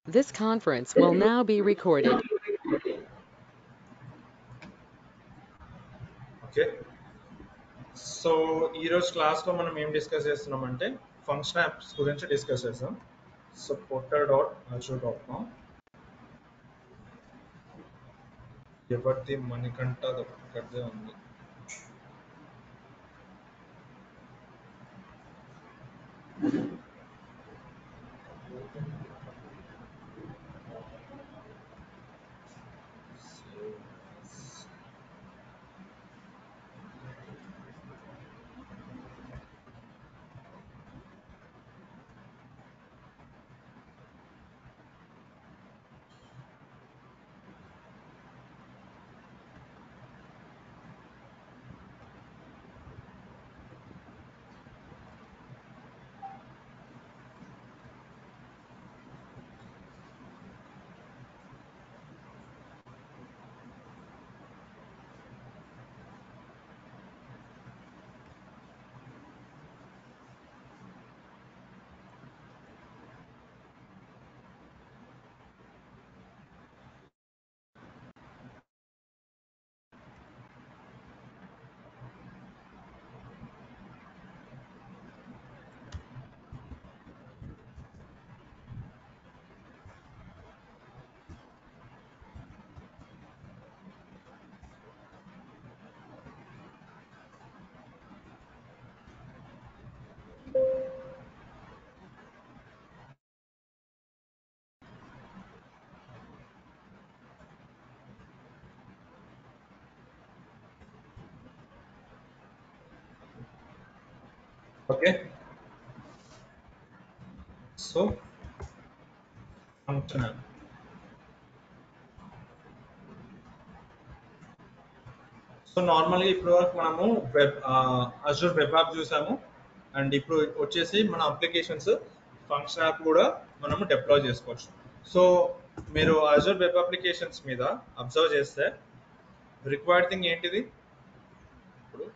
This conference will now be recorded. Okay. So ఈరోజు క్లాస్లో మనం ఏం డిస్కస్ చేస్తున్నామంటే ఫంక్షన్ యాప్స్ గురించి డిస్కస్ చేస్తాం. సో portal.azure.com ఎవరిది మణికంఠ ఒక్కడిదే ఉంది. Okay. So function app. So నార్మల్గా ఇప్పటి వరకు మనము అజూర్ వెబ్ యాప్ చూసాము. అండ్ ఇప్పుడు వచ్చేసి మన అప్లికేషన్స్ ఫంక్షన్ యాప్ కూడా మనము డిప్లాయ్ చేసుకోవచ్చు. సో మీరు అజూర్ వెబ్ అప్లికేషన్స్ మీద అబ్జర్వ్ చేస్తే రిక్వైర్డ్ థింగ్ ఏంటిది? ఇప్పుడు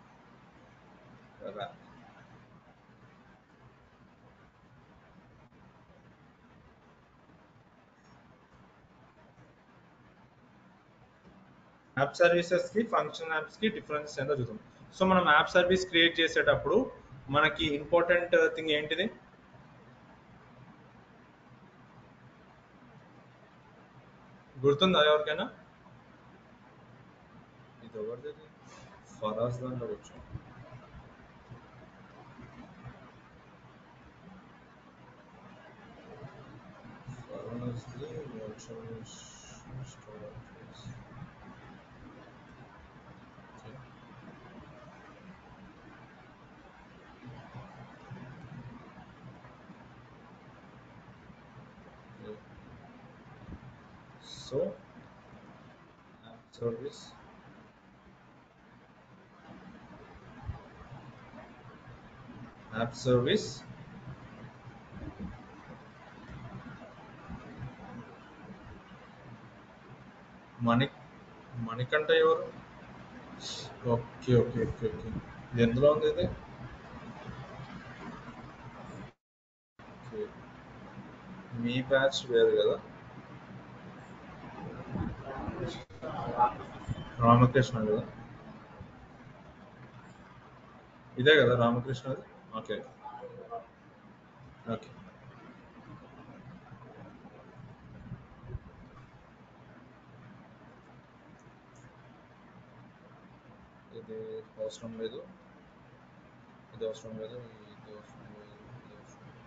యాప్ సర్వీసెస్ కి ఫంక్షన్ యాప్స్ కి డిఫరెన్స్ ఏంటో చూద్దాం. సో మనం యాప్ సర్వీస్ క్రియేట్ చేసేటప్పుడు మనకి ఇంపార్టెంట్ థింగ్ ఏంటిది? గుర్తుందా ఎవరికైనా? ఇది ఎవరిది? ఫరాజ్ దాంట్లో వచ్చు. ఫరాజ్ది virtual storage. So app service app service Mani Manikanta ఎవరు? Okay okay okay okay. ఇది ఎందులో ఉంది ఇది? ఓకే. మీ బ్యాచ్ వేరు కదా? రామకృష్ణ కదా? ఇదే కదా రామకృష్ణది? Okay okay. ఇది అవసరం లేదు, ఇది అవసరం లేదు, ఇది అవసరం లేదు, ఇది అవసరం లేదు.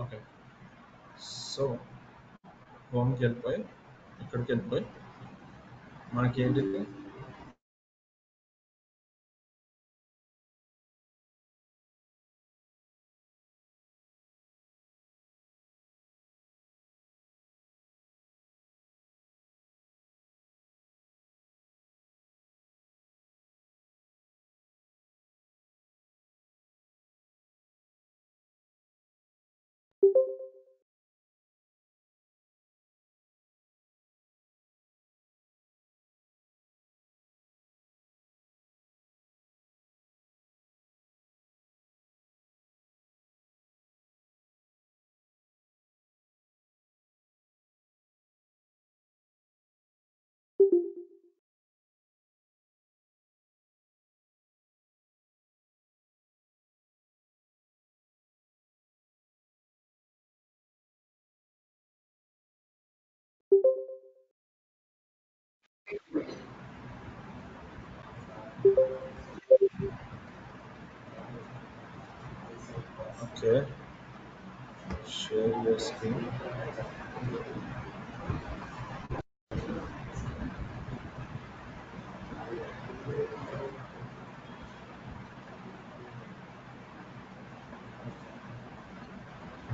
ఓకే. సో హోమ్కి వెళ్ళిపోయి ఇక్కడికి వెళ్ళిపోయి మనకి ఏంటిది? Okay, share your screen.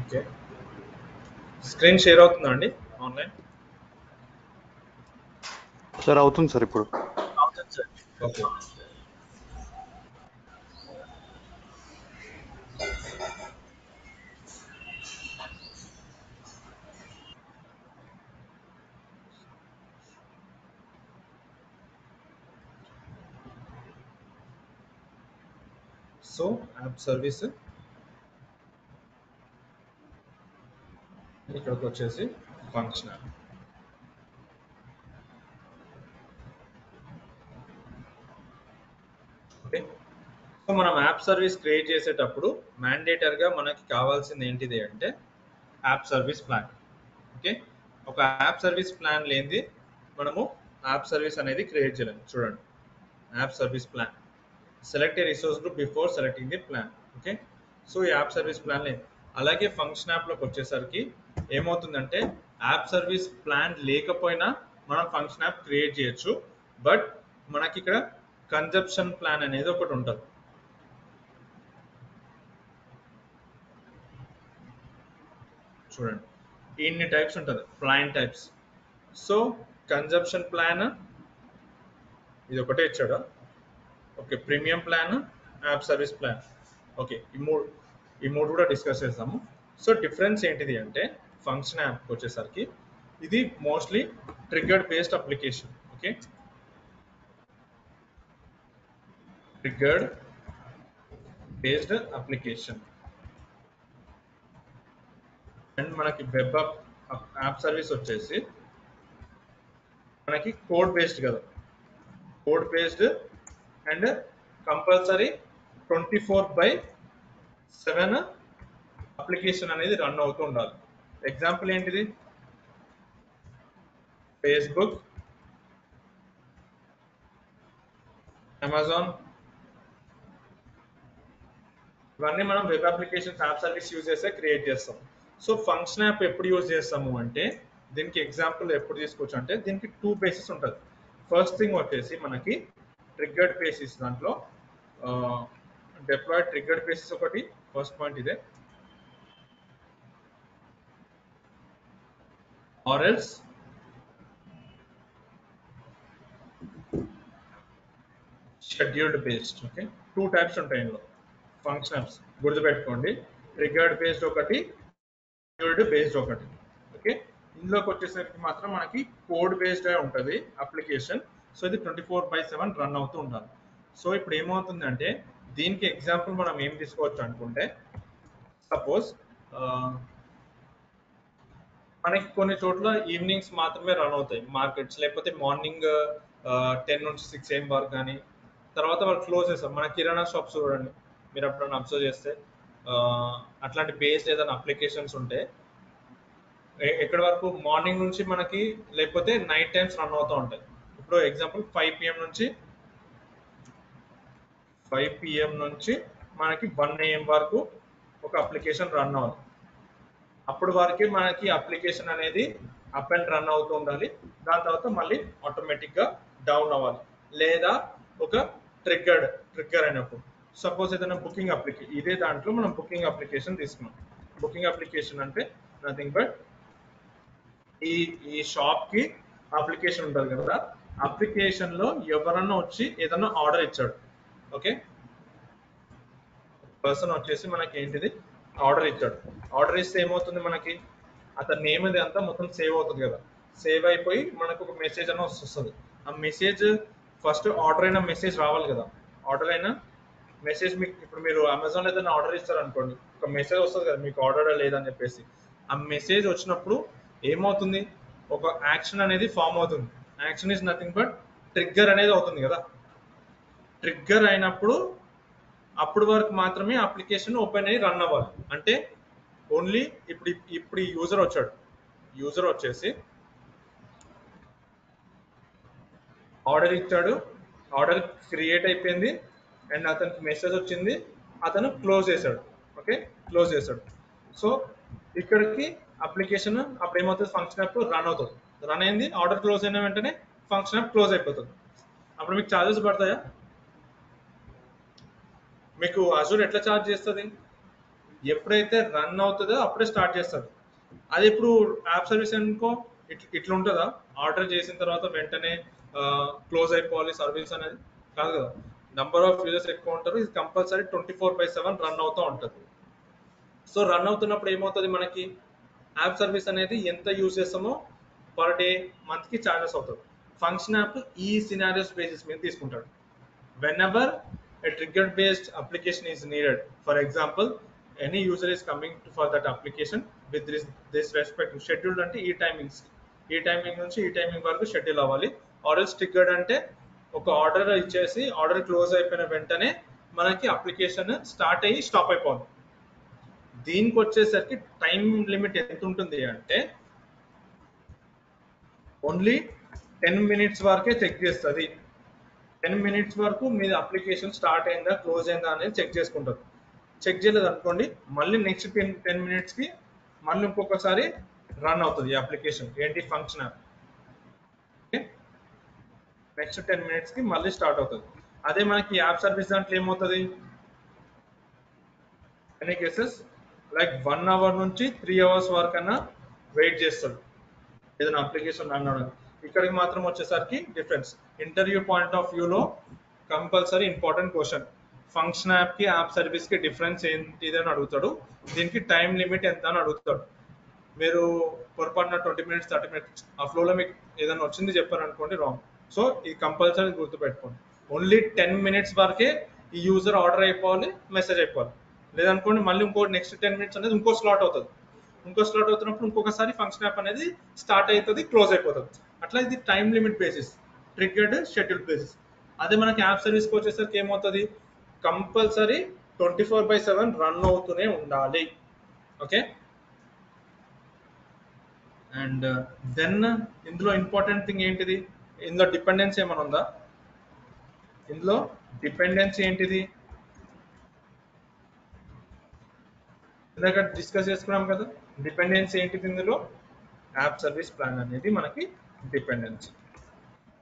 Okay, screen share అవుతుందా అండి ఆన్లైన్? సార్ అవుతుంది సార్ ఇప్పుడు. అవుతుంది sir. Okay, so app service ఇక్కడికి వచ్చేసి ఫంక్షన్ యాప్. ఓకే, సో మనం యాప్ సర్వీస్ క్రియేట్ చేసేటప్పుడు మ్యాండేటర్గా మనకి కావాల్సింది ఏంటిది అంటే యాప్ సర్వీస్ ప్లాన్. ఓకే, ఒక యాప్ సర్వీస్ ప్లాన్ లేనిది మనము యాప్ సర్వీస్ అనేది క్రియేట్ చేయలేము. చూడండి, app service plan, select A resource group before selecting the plan. Okay, so ఈ యాప్ సర్వీస్ ప్లాన్ లేదు. అలాగే ఫంక్షన్ యాప్లోకి వచ్చేసరికి ఏమవుతుందంటే యాప్ సర్వీస్ ప్లాన్ లేకపోయినా మనం ఫంక్షన్ యాప్ క్రియేట్ చేయొచ్చు. బట్ మనకి ఇక్కడ కన్జప్షన్ ప్లాన్ అనేది ఒకటి ఉంటుంది. చూడండి, ఇన్ని టైప్స్ ఉంటుంది, plan types. So consumption plan ఇది ఒకటే ఇచ్చాడు. Okay, premium plan, app service plan. Okay, ఈ మూడు కూడా డిస్కస్ చేస్తాము. సో డిఫరెన్స్ ఏంటిది అంటే ఫంక్షన్ యాప్ వచ్చేసరికి ఇది mostly triggered based application. Okay, triggered based application. And మనకి వెబ్ యాప్ సర్వీస్ వచ్చేసి మనకి కోడ్ బేస్డ్ కదా, code based and compulsory 24/7 application అనేది రన్ అవుతూ ఉండాలి. ఎగ్జాంపుల్ ఏంటిది? ఫేస్బుక్, అమెజాన్, ఇవన్నీ మనం web applications app service use చేస్తే క్రియేట్ చేస్తాం. సో ఫంక్షన్ యాప్ ఎప్పుడు యూజ్ చేస్తాము అంటే దీనికి ఎగ్జాంపుల్ ఎప్పుడు తీసుకోవచ్చు అంటే దీనికి 2 బేసిస్ ఉంటుంది. ఫస్ట్ థింగ్ వచ్చేసి మనకి ట్రిగ్గర్డ్ బేసిస్, దాంట్లో డిప్లాయిడ్ ట్రిగ్గర్డ్ బేసిస్ ఒకటి ఫస్ట్ పాయింట్ ఇదే. Or else scheduled based. Okay, 2 types ఉంటాయి ఇందులో ఫంక్షన్ యాప్స్, గుర్తుపెట్టుకోండి. ట్రిగ్గర్డ్ బేస్డ్ ఒకటి, షెడ్యూల్డ్ బేస్డ్ ఒకటి. ఓకే, ఇందులోకి వచ్చేసరికి మాత్రం మనకి కోడ్ బేస్డ్ ఉంటుంది అప్లికేషన్. సో ఇది 24/7 రన్ అవుతూ ఉండాలి. సో ఇప్పుడు ఏమవుతుందంటే దీనికి ఎగ్జాంపుల్ మనం ఏం తీసుకోవచ్చు అనుకుంటే, సపోజ్ మనకి కొన్ని చోట్ల ఈవినింగ్స్ మాత్రమే రన్ అవుతాయి మార్కెట్స్, లేకపోతే మార్నింగ్ 10 నుంచి 6 AM వరకు, కానీ తర్వాత వాళ్ళు క్లోజ్ చేస్తారు. మన కిరాణా షాప్స్ చూడండి, మీరు ఎప్పుడైనా అబ్జర్వ్ చేస్తే అట్లాంటి బేస్డ్ ఏదైనా అప్లికేషన్స్ ఉంటే ఎక్కడి వరకు మార్నింగ్ నుంచి మనకి, లేకపోతే నైట్ టైమ్స్ రన్ అవుతూ ఉంటాయి. ఇప్పుడు ఎగ్జాంపుల్ 5 PM నుంచి మనకి 1 AM వరకు ఒక అప్లికేషన్ రన్ అవ్వాలి. అప్పుడు వరకు మనకి అప్లికేషన్ అనేది అప్ అండ్ రన్ అవుతూ ఉండాలి. దాని తర్వాత మళ్ళీ ఆటోమేటిక్గా డౌన్ అవ్వాలి. లేదా ఒక ట్రిగ్గర్ అయినప్పుడు, సపోజ్ ఏదైనా బుకింగ్ అప్లికేషన్, ఇదే దాంట్లో మనం బుకింగ్ అప్లికేషన్ తీసుకున్నాం. బుకింగ్ అప్లికేషన్ అంటే నథింగ్ బట్ ఈ షాప్కి అప్లికేషన్ ఉంటుంది కదా, అప్లికేషన్లో ఎవరన్నా వచ్చి ఏదన్నా ఆర్డర్ ఇచ్చాడు. ఓకే, పర్సన్ వచ్చేసి మనకి ఏంటిది ఆర్డర్ ఇచ్చాడు. ఆర్డర్ ఇస్తే ఏమవుతుంది, మనకి అతని నేమ్ ఇది అంతా మొత్తం సేవ్ అవుతుంది కదా. సేవ్ అయిపోయి మనకు ఒక మెసేజ్ అన్న వస్తుంది. ఆ మెసేజ్ ఫస్ట్ ఆర్డర్ అయిన మెసేజ్ రావాలి కదా. ఆర్డర్ అయిన మెసేజ్ మీకు, ఇప్పుడు మీరు అమెజాన్ ఏదైనా ఆర్డర్ ఇస్తారు అనుకోండి, ఒక మెసేజ్ వస్తుంది కదా మీకు ఆర్డర్ లేదని చెప్పేసి. ఆ మెసేజ్ వచ్చినప్పుడు ఏమవుతుంది, ఒక యాక్షన్ అనేది ఫామ్ అవుతుంది. Action is nothing but trigger అనేది అవుతుంది కదా. ట్రిగ్గర్ అయినప్పుడు అప్పుడు వరకు మాత్రమే అప్లికేషన్ ఓపెన్ అయ్యి రన్ అవ్వాలి. అంటే ఓన్లీ ఇప్పుడు ఈ యూజర్ వచ్చాడు, యూజర్ వచ్చేసి ఆర్డర్ ఇచ్చాడు, ఆర్డర్ క్రియేట్ అయిపోయింది అండ్ అతనికి మెసేజ్ వచ్చింది, అతను క్లోజ్ చేశాడు. ఓకే, క్లోజ్ చేశాడు. సో ఇక్కడికి అప్లికేషన్ అప్పుడు ఏమవుతుంది, ఫంక్షన్ యాప్ రన్ అవుతుంది. రన్ అయింది, ఆర్డర్ క్లోజ్ అయిన వెంటనే ఫంక్షన్ యాప్ క్లోజ్ అయిపోతుంది. అప్పుడు మీకు ఛార్జెస్ పడతాయా? మీకు అజూర్ ఎట్లా ఛార్జ్ చేస్తుంది? ఎప్పుడైతే రన్ అవుతుందో అప్పుడే స్టార్ట్ చేస్తుంది. అది ఇప్పుడు యాప్ సర్వీస్ అనుకో ఇట్లా ఉంటుందా, ఆర్డర్ చేసిన తర్వాత వెంటనే క్లోజ్ అయిపోవాలి సర్వీస్ అనేది? కాదు కదా. నంబర్ ఆఫ్ యూజర్స్ ఎక్కువ ఉంటారు, ఇది కంపల్సరీ 24/7 రన్ అవుతూ ఉంటుంది. సో రన్ అవుతున్నప్పుడు ఏమవుతుంది, మనకి యాప్ సర్వీస్ అనేది ఎంత యూజ్ చేస్తామో పర్ డే మంత్కి ఛార్జెస్ అవుతుంది. ఫంక్షన్ యాప్ ఈ సినారియోస్ బేసిస్ మీద తీసుకుంటాడు. whenever a trigger based application is needed, for example any user is coming for that application with this respect to scheduled అంటే ఈ టైమింగ్స్, ఈ టైమింగ్ నుంచి ఈ టైమింగ్ వరకు షెడ్యూల్ అవ్వాలి. ఆర్ఎల్స్ ట్రిగ్గర్డ్ అంటే ఒక ఆర్డర్ ఇచ్చేసి ఆర్డర్ క్లోజ్ అయిపోయిన వెంటనే మనకి అప్లికేషన్ స్టార్ట్ అయ్యి స్టాప్ అయిపోవాలి. దీనికి వచ్చేసరికి టైం లిమిట్ ఎంత ఉంటుంది అంటే ఓన్లీ 10 minutes వరకే చెక్ చేస్తుంది. 10 minutes వరకు మీ అప్లికేషన్ స్టార్ట్ అయిందా క్లోజ్ అయిందా అనేది చెక్ చేసుకుంటారు. చెక్ చేయలేదు అనుకోండి, మళ్ళీ నెక్స్ట్ 10 minutesకి మళ్ళీ ఇంకొకసారి రన్ అవుతుంది ఈ అప్లికేషన్. ఏంటి, ఫంక్షన్ యాప్. ఓకే, నెక్స్ట్ 10 minutesకి మళ్ళీ స్టార్ట్ అవుతుంది. అదే మనకి యాప్ సర్వీస్ దాంట్లో ఏమవుతుంది, ఎనీ కేసెస్ లైక్ 1 hour నుంచి 3 hours వరకు అన్నా వెయిట్ చేస్తాడు ఏదైనా అప్లికేషన్ రన్ అవడానికి. ఇక్కడికి మాత్రం వచ్చేసరికి డిఫరెన్స్. ఇంటర్వ్యూ పాయింట్ ఆఫ్ వ్యూలో కంపల్సరీ ఇంపార్టెంట్ క్వశ్చన్, ఫంక్షన్ యాప్కి యాప్ సర్వీస్కి డిఫరెన్స్ ఏంటిది అని అడుగుతాడు. దీనికి టైం లిమిట్ ఎంత అని అడుగుతాడు. మీరు పొరపాటున 20 minutes 30 minutes ఆ ఫ్లోలో మీకు ఏదైనా వచ్చింది చెప్పారనుకోండి రాంగ్. సో ఇది కంపల్సరీ గుర్తుపెట్టుకోండి. ఓన్లీ 10 minutes వరకే ఈ యూజర్ ఆర్డర్ అయిపోవాలి, మెసేజ్ అయిపోవాలి. లేదనుకోండి మళ్ళీ ఇంకో నెక్స్ట్ 10 minutes అనేది ఇంకో స్లాట్ అవుతుంది. ఇంకో స్లాట్ అవుతున్నప్పుడు ఇంకొకసారి ఫంక్షన్ యాప్ అనేది స్టార్ట్ అవుతుంది, క్లోజ్ అయిపోతుంది. అట్లా ఇది time limit basis, triggered schedule basis. అదే మనకి యాప్ సర్వీస్కి వచ్చేసరికి ఏమవుతుంది, కంపల్సరీ 24/7 రన్ అవుతూనే ఉండాలి. ఓకే, అండ్ దెన్ ఇందులో ఇంపార్టెంట్ థింగ్ ఏంటిది, ఇందులో డిపెండెన్సీ ఏమైనా ఉందా? ఇందులో డిపెండెన్సీ ఏంటిది, ఇందాక డిస్కస్ చేసుకున్నాం కదా. డిపెండెన్సీ ఏంటిది ఇందులో, యాప్ సర్వీస్ ప్లాన్ అనేది మనకి డిపెండెన్సీ.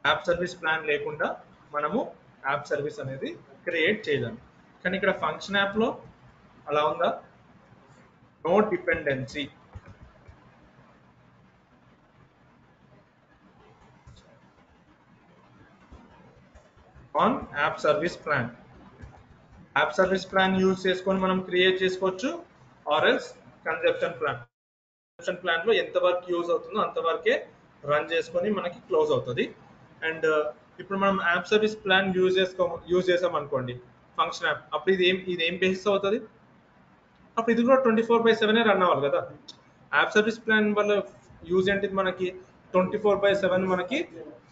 యాప్ సర్వీస్ ప్లాన్ లేకుండా మనము యాప్ సర్వీస్ అనేది క్రియేట్ చేయలేము. కానీ ఇక్కడ ఫంక్షన్ యాప్లో అలా ఉందా, no dependency. On app service plan. App service plan use చేసుకొని మనం క్రియేట్ చేసుకోవచ్చు, or else consumption plan. Consumption plan లో ఎంత వరకు యూజ్ అవుతుందో అంతవరకే రన్ చేసుకొని మనకి క్లోజ్ అవుతుంది. అండ్ ఇప్పుడు మనం యాప్ సర్వీస్ ప్లాన్ యూజ్ చేసాం అనుకోండి ఫంక్షన్ యాప్, అప్పుడు ఇది ఏం బేసిస్ అవుతుంది, అప్పుడు ఇది కూడా 24/7 రన్ అవ్వాలి కదా. యాప్ సర్వీస్ ప్లాన్ వల్ల యూజ్ ఏంటిది, మనకి 24/7 మనకి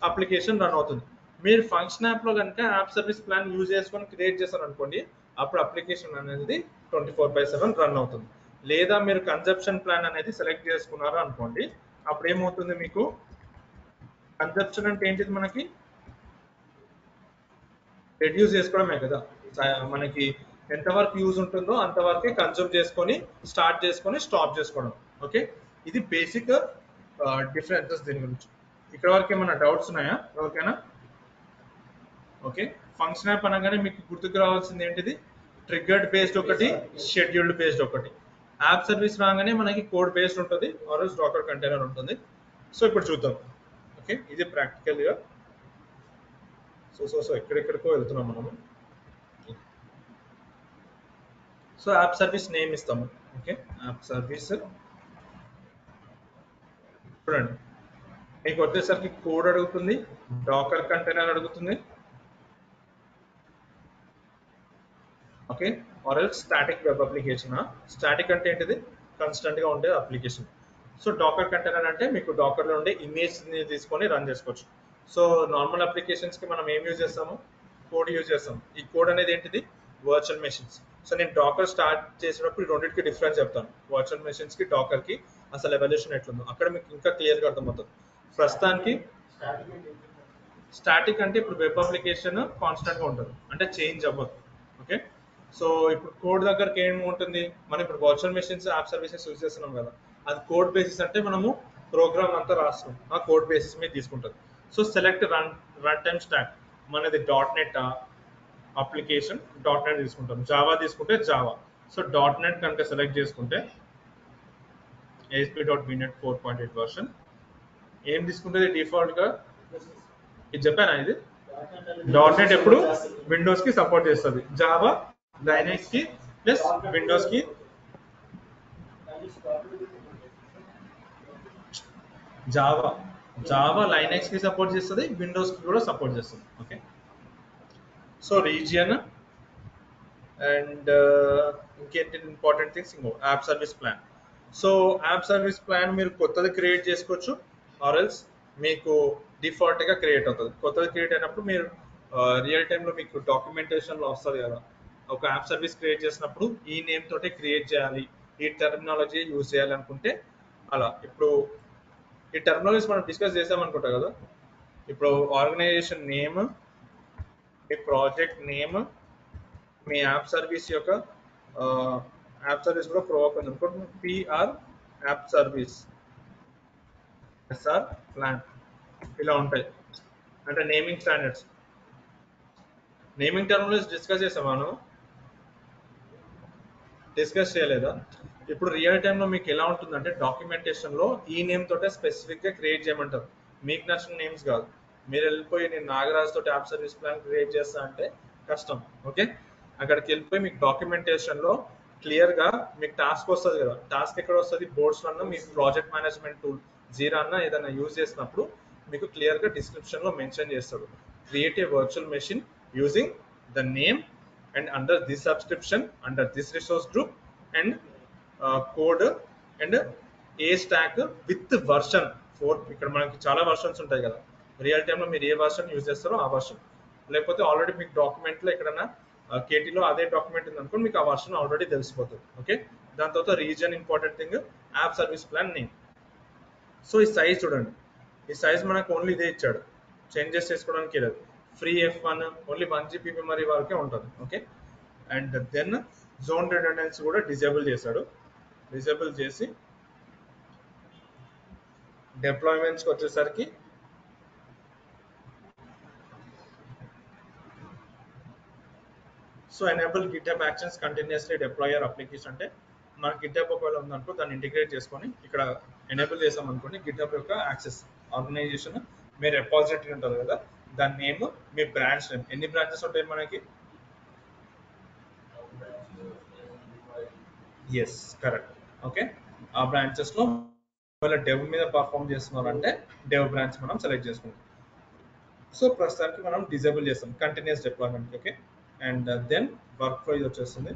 అప్లికేషన్ రన్ అవుతుంది. మీరు ఫంక్షన్ యాప్లో కనుక యాప్ సర్వీస్ ప్లాన్ యూజ్ చేసుకొని క్రియేట్ చేశారు అనుకోండి, అప్పుడు అప్లికేషన్ అనేది 24/7 రన్ అవుతుంది. లేదా మీరు కన్జప్షన్ ప్లాన్ అనేది సెలెక్ట్ చేసుకున్నారు అనుకోండి, అప్పుడు ఏమవుతుంది, మీకు కన్జప్షన్ అంటే ఏంటిది, మనకి రెడ్యూస్ చేసుకోవడమే కదా. మనకి ఎంతవరకు యూజ్ ఉంటుందో అంతవరకే కన్జ్యూమ్ చేసుకొని స్టార్ట్ చేసుకొని స్టాప్ చేసుకోవడం. ఓకే, ఇది బేసిక్ డిఫరెన్సెస్ దీని గురించి. ఇక్కడ వరకు ఏమైనా డౌట్స్ ఉన్నాయా ఎవరికైనా? ఓకే, ఫంక్షన్ యాప్ అనగానే మీకు గుర్తుకు రావాల్సింది ఏంటిది, ట్రిగ్గర్డ్ బేస్డ్ ఒకటి, షెడ్యూల్డ్ బేస్డ్ ఒకటి. యాప్ సర్వీస్ రాగానే మనకి కోడ్ బేస్డ్ ఉంటుంది, ఆర్ డాకర్ కంటైనర్ ఉంటుంది. సో ఇప్పుడు చూద్దాం. ఓకే, ఇది ప్రాక్టికల్గా. సో ఎక్కడెక్కడికో వెళ్తున్నాం మనము. సో యాప్ సర్వీస్ నేమ్ ఇస్తాము. ఓకే, యాప్ సర్వీస్ చూడండి, మీకు వచ్చేసరికి కోడ్ అడుగుతుంది, డాకర్ కంటైనర్ అడుగుతుంది. Okay, or else static web application. Static అంటే ఏంటిది, కాన్స్టెంట్ గా ఉండే అప్లికేషన్. సో డాకర్ కంటైనర్ అంటే మీకు డాకర్ లో ఉండే ఇమేజ్ ని తీసుకొని రన్ చేసుకోవచ్చు. సో నార్మల్ అప్లికేషన్స్ కి మనం ఏం యూజ్ చేస్తాము, కోడ్ యూజ్ చేస్తాం. ఈ కోడ్ అనేది ఏంటిది, వర్చువల్ మెషిన్స్. సో నేను డాకర్ స్టార్ట్ చేసేటప్పుడు రెండింటికి డిఫరెన్స్ చెప్తాను, వర్చువల్ మెషిన్స్ కి డాకర్ కి అసలు ఎవల్యూషన్ ఎట్లుందో అక్కడ మీకు ఇంకా క్లియర్ గా అర్థమవుతుంది. ప్రస్తుతానికి స్టాటిక్ అంటే ఇప్పుడు వెబ్ అప్లికేషన్ కాన్స్టెంట్ గా ఉంటుంది, అంటే చేంజ్ అవ్వదు. ఓకే, సో ఇప్పుడు కోడ్ దగ్గరకి ఏమి ఉంటుంది, మనం ఇప్పుడు virtual machines app services use చేస్తున్నాం కదా, అది కోడ్ బేసిస్ అంటే మనము ప్రోగ్రామ్ అంతా రాస్తున్నాం, ఆ కోడ్ బేసిస్ మీద తీసుకుంటుంది. So select run time stock, మనది .NET అప్లికేషన్ .NET తీసుకుంటాం, జావా తీసుకుంటే జావా. సో .NET కనుక సెలెక్ట్ చేసుకుంటే ASP.NET 4.8 వర్షన్ ఏం తీసుకుంటుంది డిఫాల్ట్ గా, ఇది చెప్పానా, ఇది .NET ఎప్పుడు విండోస్ కి సపోర్ట్ చేస్తుంది, జావా లైనక్స్ కి ప్లస్ విండోస్ కి. జావా లైనక్స్ కి సపోర్ట్ చేస్తుంది, విండోస్ కి కూడా సపోర్ట్ చేస్తుంది. ఓకే, సో రీజియన్ అండ్ ఇంకేంటి ఇంపార్టెంట్ థింగ్స్, ఇంకో app service plan. So app service plan మీరు కొత్తది క్రియేట్ చేసుకోవచ్చు, ఆర్ఎల్స్ మీకు డిఫాల్ట్ గా క్రియేట్ అవుతుంది. కొత్తది క్రియేట్ అయినప్పుడు మీరు రియల్ టైంలో మీకు డాక్యుమెంటేషన్లో వస్తుంది కదా, ఒక యాప్ సర్వీస్ క్రియేట్ చేసినప్పుడు ఈ నేమ్ తోటే క్రియేట్ చేయాలి, ఈ టెర్మినాలజీ యూజ్ చేయాలి అనుకుంటే అలా. ఇప్పుడు ఈ టెర్మినాలజీస్ మనం డిస్కస్ చేసామనుకుంటా కదా, ఇప్పుడు ఆర్గనైజేషన్ నేమ్, మీ ప్రాజెక్ట్ నేమ్, మీ యాప్ సర్వీస్ యొక్క యాప్ సర్వీస్ కూడా ప్రొవోక్ ఉంది అనుకోండి, PR app service, SR plan, ఇలా ఉంటాయి. అంటే naming standards, naming terminologies discuss చేసాం మనం, డిస్కస్ చేయలేదా? ఇప్పుడు రియల్ టైంలో మీకు ఎలా ఉంటుందంటే డాక్యుమెంటేషన్లో ఈ నేమ్ తోటే స్పెసిఫిక్గా క్రియేట్ చేయమంటారు, మీకు నచ్చిన నేమ్స్ కాదు. మీరు వెళ్ళిపోయి నేను నాగరాజ్ తోటి యాప్ సర్వీస్ ప్లాన్ క్రియేట్ చేస్తా అంటే కష్టం. ఓకే, అక్కడికి వెళ్ళిపోయి మీకు డాక్యుమెంటేషన్లో క్లియర్గా మీకు టాస్క్ వస్తుంది కదా, టాస్క్ ఎక్కడ వస్తుంది, బోర్డ్స్లో అన్న మీ ప్రాజెక్ట్ మేనేజ్మెంట్ టూల్ జీరా అన్న ఏదైనా యూజ్ చేసినప్పుడు మీకు క్లియర్గా డిస్క్రిప్షన్లో మెన్షన్ చేస్తాడు, create a virtual machine using the name and under this subscription, under this resource group and code and a stack with version 4. ఇక్కడ మనకి చాలా వర్షన్స్ ఉంటాయి కదా, రియల్ టైంలో మీరు ఏ వర్షన్ యూజ్ చేస్తారో ఆ వర్షన్, లేకపోతే ఆల్రెడీ మీకు డాక్యుమెంట్లో ఎక్కడైనా కేటీలో అదే డాక్యుమెంట్ ఉంది అనుకోండి, మీకు ఆ వర్షన్ ఆల్రెడీ తెలిసిపోతుంది. ఓకే, దాని తర్వాత reason important thing, app service plan name. So ఈ సైజ్ చూడండి, ఈ సైజ్ మనకు ఓన్లీ ఇదే ఇచ్చాడు, చేంజెస్ చేసుకోవడానికి లేదు. Free F1 only 1 GB memory వరకే ఉంటుంది. Okay, and then zone redundancy కూడా డిజేబుల్ చేశాడు. డిజేబుల్ చేసి డిప్లాయ్మెంట్స్కి వచ్చేసరికి so enable GitHub actions continuously deploy your application, అంటే మన గిట్హబ్ ఒకవేళ ఉందనుకో దాన్ని ఇంటిగ్రేట్ చేసుకొని ఇక్కడ ఎనేబుల్ చేసాం అనుకోండి, గిట్హబ్ యొక్క యాక్సెస్ ఆర్గనైజేషన్, మీ రెపాజిటరీ ఉంటుంది కదా, దాని నేమ్, మీ బ్రాంచ్ నేమ్, ఎన్ని బ్రాంచెస్ ఉంటాయి మనకి, ఎస్ కరెక్ట్. ఓకే, ఆ బ్రాంచెస్లో ఒకవేళ డెవ్ మీద పర్ఫామ్ చేస్తున్నారంటే డెవ్ బ్రాంచ్ మనం సెలెక్ట్ చేసుకుంటాం. సో ప్రస్తుతానికి మనం డిజేబుల్ చేస్తాం continuous deployment. Okay, and then work flow ఇది వచ్చేస్తుంది.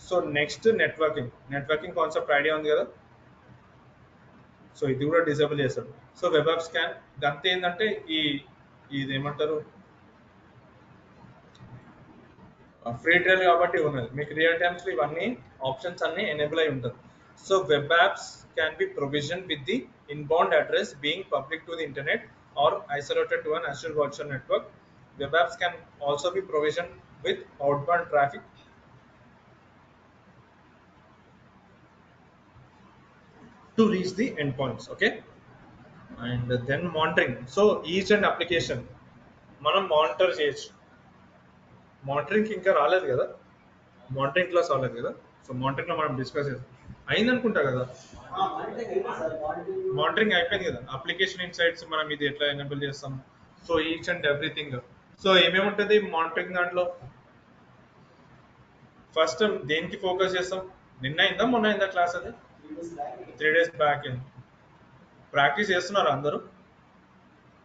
So next networking concept idea ఉంది కదా, సో ఇది కూడా డిజేబుల్ చేస్తాడు. సో వెబ్ యాప్ స్కాన్ అంతే, ఏంటంటే ఇది ఏమంటారు, ఫ్రీ ట్రయల్ కాబట్టి ఉన్నది, మీకు రియల్ టైమ్స్ ఇవన్నీ ఆప్షన్స్ అన్ని ఎనేబుల్ అయి ఉంటుంది. So web apps can be provisioned with the inbound address being public to the internet or isolated to an Azure virtual network. Web apps can also be provisioned with outbound traffic to reach the endpoints. Okay, and then monitoring. So each and application మనం monitor చేయొచ్చు. Monitoring ఇంకా రాలేదు కదా, monitoring class రాలేదు కదా, so మానిటరింగ్లో మనం discuss చేద్దాం. అయింది అనుకుంటా కదా, మానిటరింగ్ అయిపోయింది కదా, అప్లికేషన్ ఇన్సైట్స్ మనం ఇది ఎట్లా ఎనేబుల్ చేస్తాం, so each and everything. So ఏమేమి ఉంటుంది మానిటరింగ్ దాంట్లో, ఫస్ట్ దేనికి ఫోకస్ చేస్తాం, నిన్న అయిందా మొన్న అయిందా క్లాస్, అది 3 days బ్యాక్ అయింది. ప్రాక్టీస్ చేస్తున్నారు అందరూ,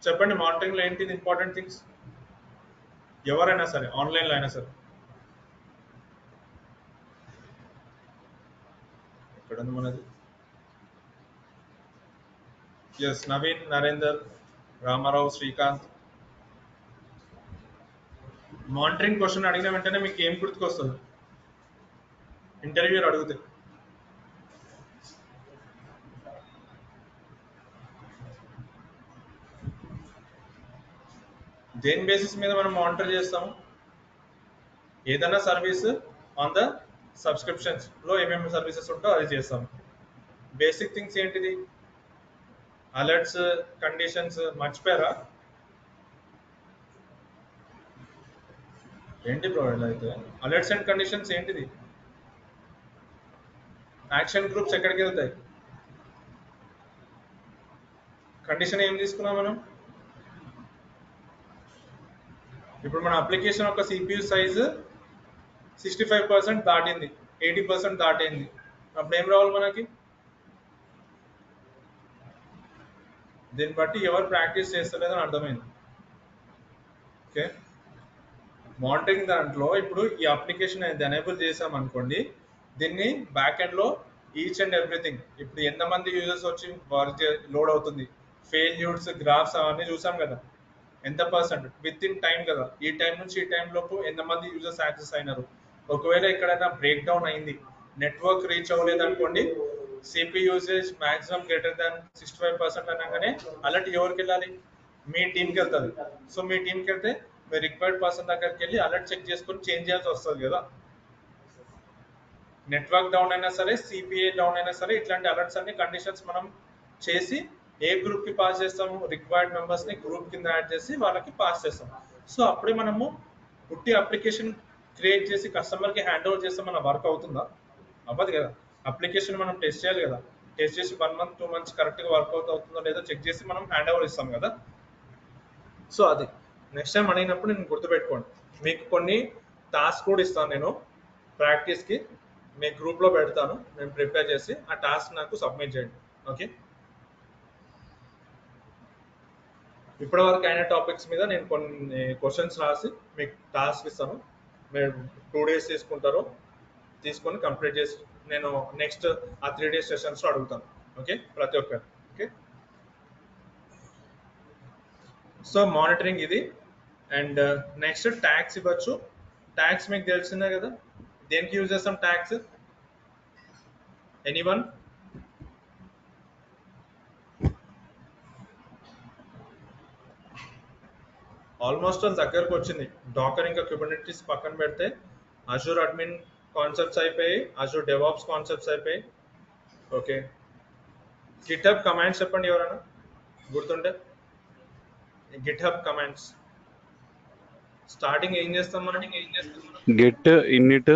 చెప్పండి మానిటరింగ్లో ఏంటిది ఇంపార్టెంట్ థింగ్స్, ఎవరైనా సరే ఆన్లైన్లో అయినా సరే. ఎక్కడ ఉంది మనది, yes Naveen, Narender, Ramarao, Srikanth. Monitoring question అడిగిన వెంటనే మీకు ఏం గుర్తుకొస్తుంది, ఇంటర్వ్యూర్ అడిగితే దేని బేసిస్ మీద మనం మానిటర్ చేస్తాము? ఏదైనా సర్వీస్ ఆన్ ద సబ్స్క్రిప్షన్స్ లో ఏమేమి సర్వీసెస్ ఉంటో అది చేస్తాం. బేసిక్ థింగ్స్ ఏంటిది? అలర్ట్స్, కండిషన్స్ మర్చిపోయారా? ఏంటి బ్రో ఇలా అయితే? అలర్ట్స్ అండ్ కండిషన్స్ ఏంటిది? యాక్షన్ గ్రూప్స్ ఎక్కడికి వెళ్తాయి? కండిషన్ ఏం తీసుకున్నాం మనం? ఇప్పుడు మన అప్లికేషన్ యొక్క సిపియు సైజ్ 65% దాటింది, 80% దాటింది. అప్పుడు ఏం రావాలి మనకి? దీన్ని బట్టి ఎవరు ప్రాక్టీస్ చేస్తలేదని అర్థమైంది. ఓకే, మానిటరింగ్ దాంట్లో ఇప్పుడు ఈ అప్లికేషన్ అనేది ఎనేబుల్ చేసాం అనుకోండి, దీన్ని బ్యాక్ ఎండ్ లో ఈచ్ అండ్ ఎవ్రీథింగ్, ఇప్పుడు ఎంతమంది యూజర్స్ వచ్చి వర్క్ లోడ్ అవుతుంది, ఫెయిల్యూర్స్, గ్రాఫ్స్ అవన్నీ చూసాం కదా, ఎంత పర్సెంట్ విత్ ఇన్ టైం కదా, ఈ టైం నుంచి ఈ టైం లోపు ఎంతమంది యూజర్స్ యాక్సెస్ అయినారు. ఒకవేళ ఎక్కడైనా బ్రేక్ డౌన్ అయింది, నెట్వర్క్ రీచ్ అవ్వలేదు అనుకోండి, CP usage maximum greater than 65% అనగానే అలర్ట్ ఎవరికి వెళ్ళాలి? మీ టీంకి వెళ్తుంది. సో మీ టీంకి వెళ్తే మీ రిక్వైర్డ్ పర్సన్ దగ్గరికి వెళ్ళి అలర్ట్ చెక్ చేసుకొని చేంజ్ చేయాల్సి వస్తుంది కదా. నెట్వర్క్ డౌన్ అయినా సరే, సిపిఐ డౌన్ అయినా సరే, ఇట్లాంటి అలర్ట్స్ అన్ని కండిషన్స్ మనం చేసి ఏ గ్రూప్ కి పాస్ చేస్తాము? రిక్వైర్డ్ మెంబర్స్ ని గ్రూప్ కింద యాడ్ చేసి వాళ్ళకి పాస్ చేస్తాం. సో అప్పుడే మనము పుట్టి అప్లికేషన్ క్రియేట్ చేసి కస్టమర్ కి హ్యాండ్ ఓవర్ చేస్తే మన వర్క్ అవుతుందా? అవ్వదు కదా. అప్లికేషన్ మనం టెస్ట్ చేయాలి కదా, టెస్ట్ చేసి 1 month 2 months కరెక్ట్ గా వర్క్ అవుతుందో లేదో చెక్ చేసి మనం హ్యాండ్ ఓవర్ ఇస్తాం కదా. సో అది నెక్స్ట్ టైం అడిగినప్పుడు నేను గుర్తుపెట్టుకోండి. మీకు కొన్ని టాస్క్ కూడా ఇస్తాను నేను ప్రాక్టీస్కి, మీ గ్రూప్లో పెడతాను, నేను ప్రిపేర్ చేసి ఆ టాస్క్ నాకు సబ్మిట్ చేయండి. ఓకే, ఇప్పటివరకు అయిన టాపిక్స్ మీద నేను కొన్ని క్వశ్చన్స్ రాసి మీకు టాస్క్ ఇస్తాను. మీరు 2 days తీసుకుంటారు, తీసుకొని కంప్లీట్ చేసి నేను నెక్స్ట్ ఆ 3 days సెషన్స్లో అడుగుతాను. ఓకే, ప్రతి ఒక్కరు. ఓకే, సో మానిటరింగ్ ఇది. అండ్ నెక్స్ట్ ట్యాగ్స్ ఇవ్వచ్చు. ట్యాగ్స్ మీకు తెలిసిందే కదా, దేనికి యూజ్ చేస్తాం ట్యాగ్స్? ఎనీవన్? ఆల్మోస్ట్ ఆల్ దగ్గరకు వచ్చింది. డాకర్ ఇంకా క్యూబర్నెటిస్ పక్కన పెడితే అజూర్ అడ్మిన్ కాన్సెప్ట్స్ అయిపోయి, అజూర్ డెవాప్స్ కాన్సెప్ట్స్ అయిపోయి. ఓకే, గిట్హబ్ కమాండ్స్ చెప్పండి ఎవరైనా గుర్తుంటే. గిట్హబ్ కమాండ్స్ స్టార్టింగ్ ఏం చేస్తాం మనం? గెట్ ఇన్నిట్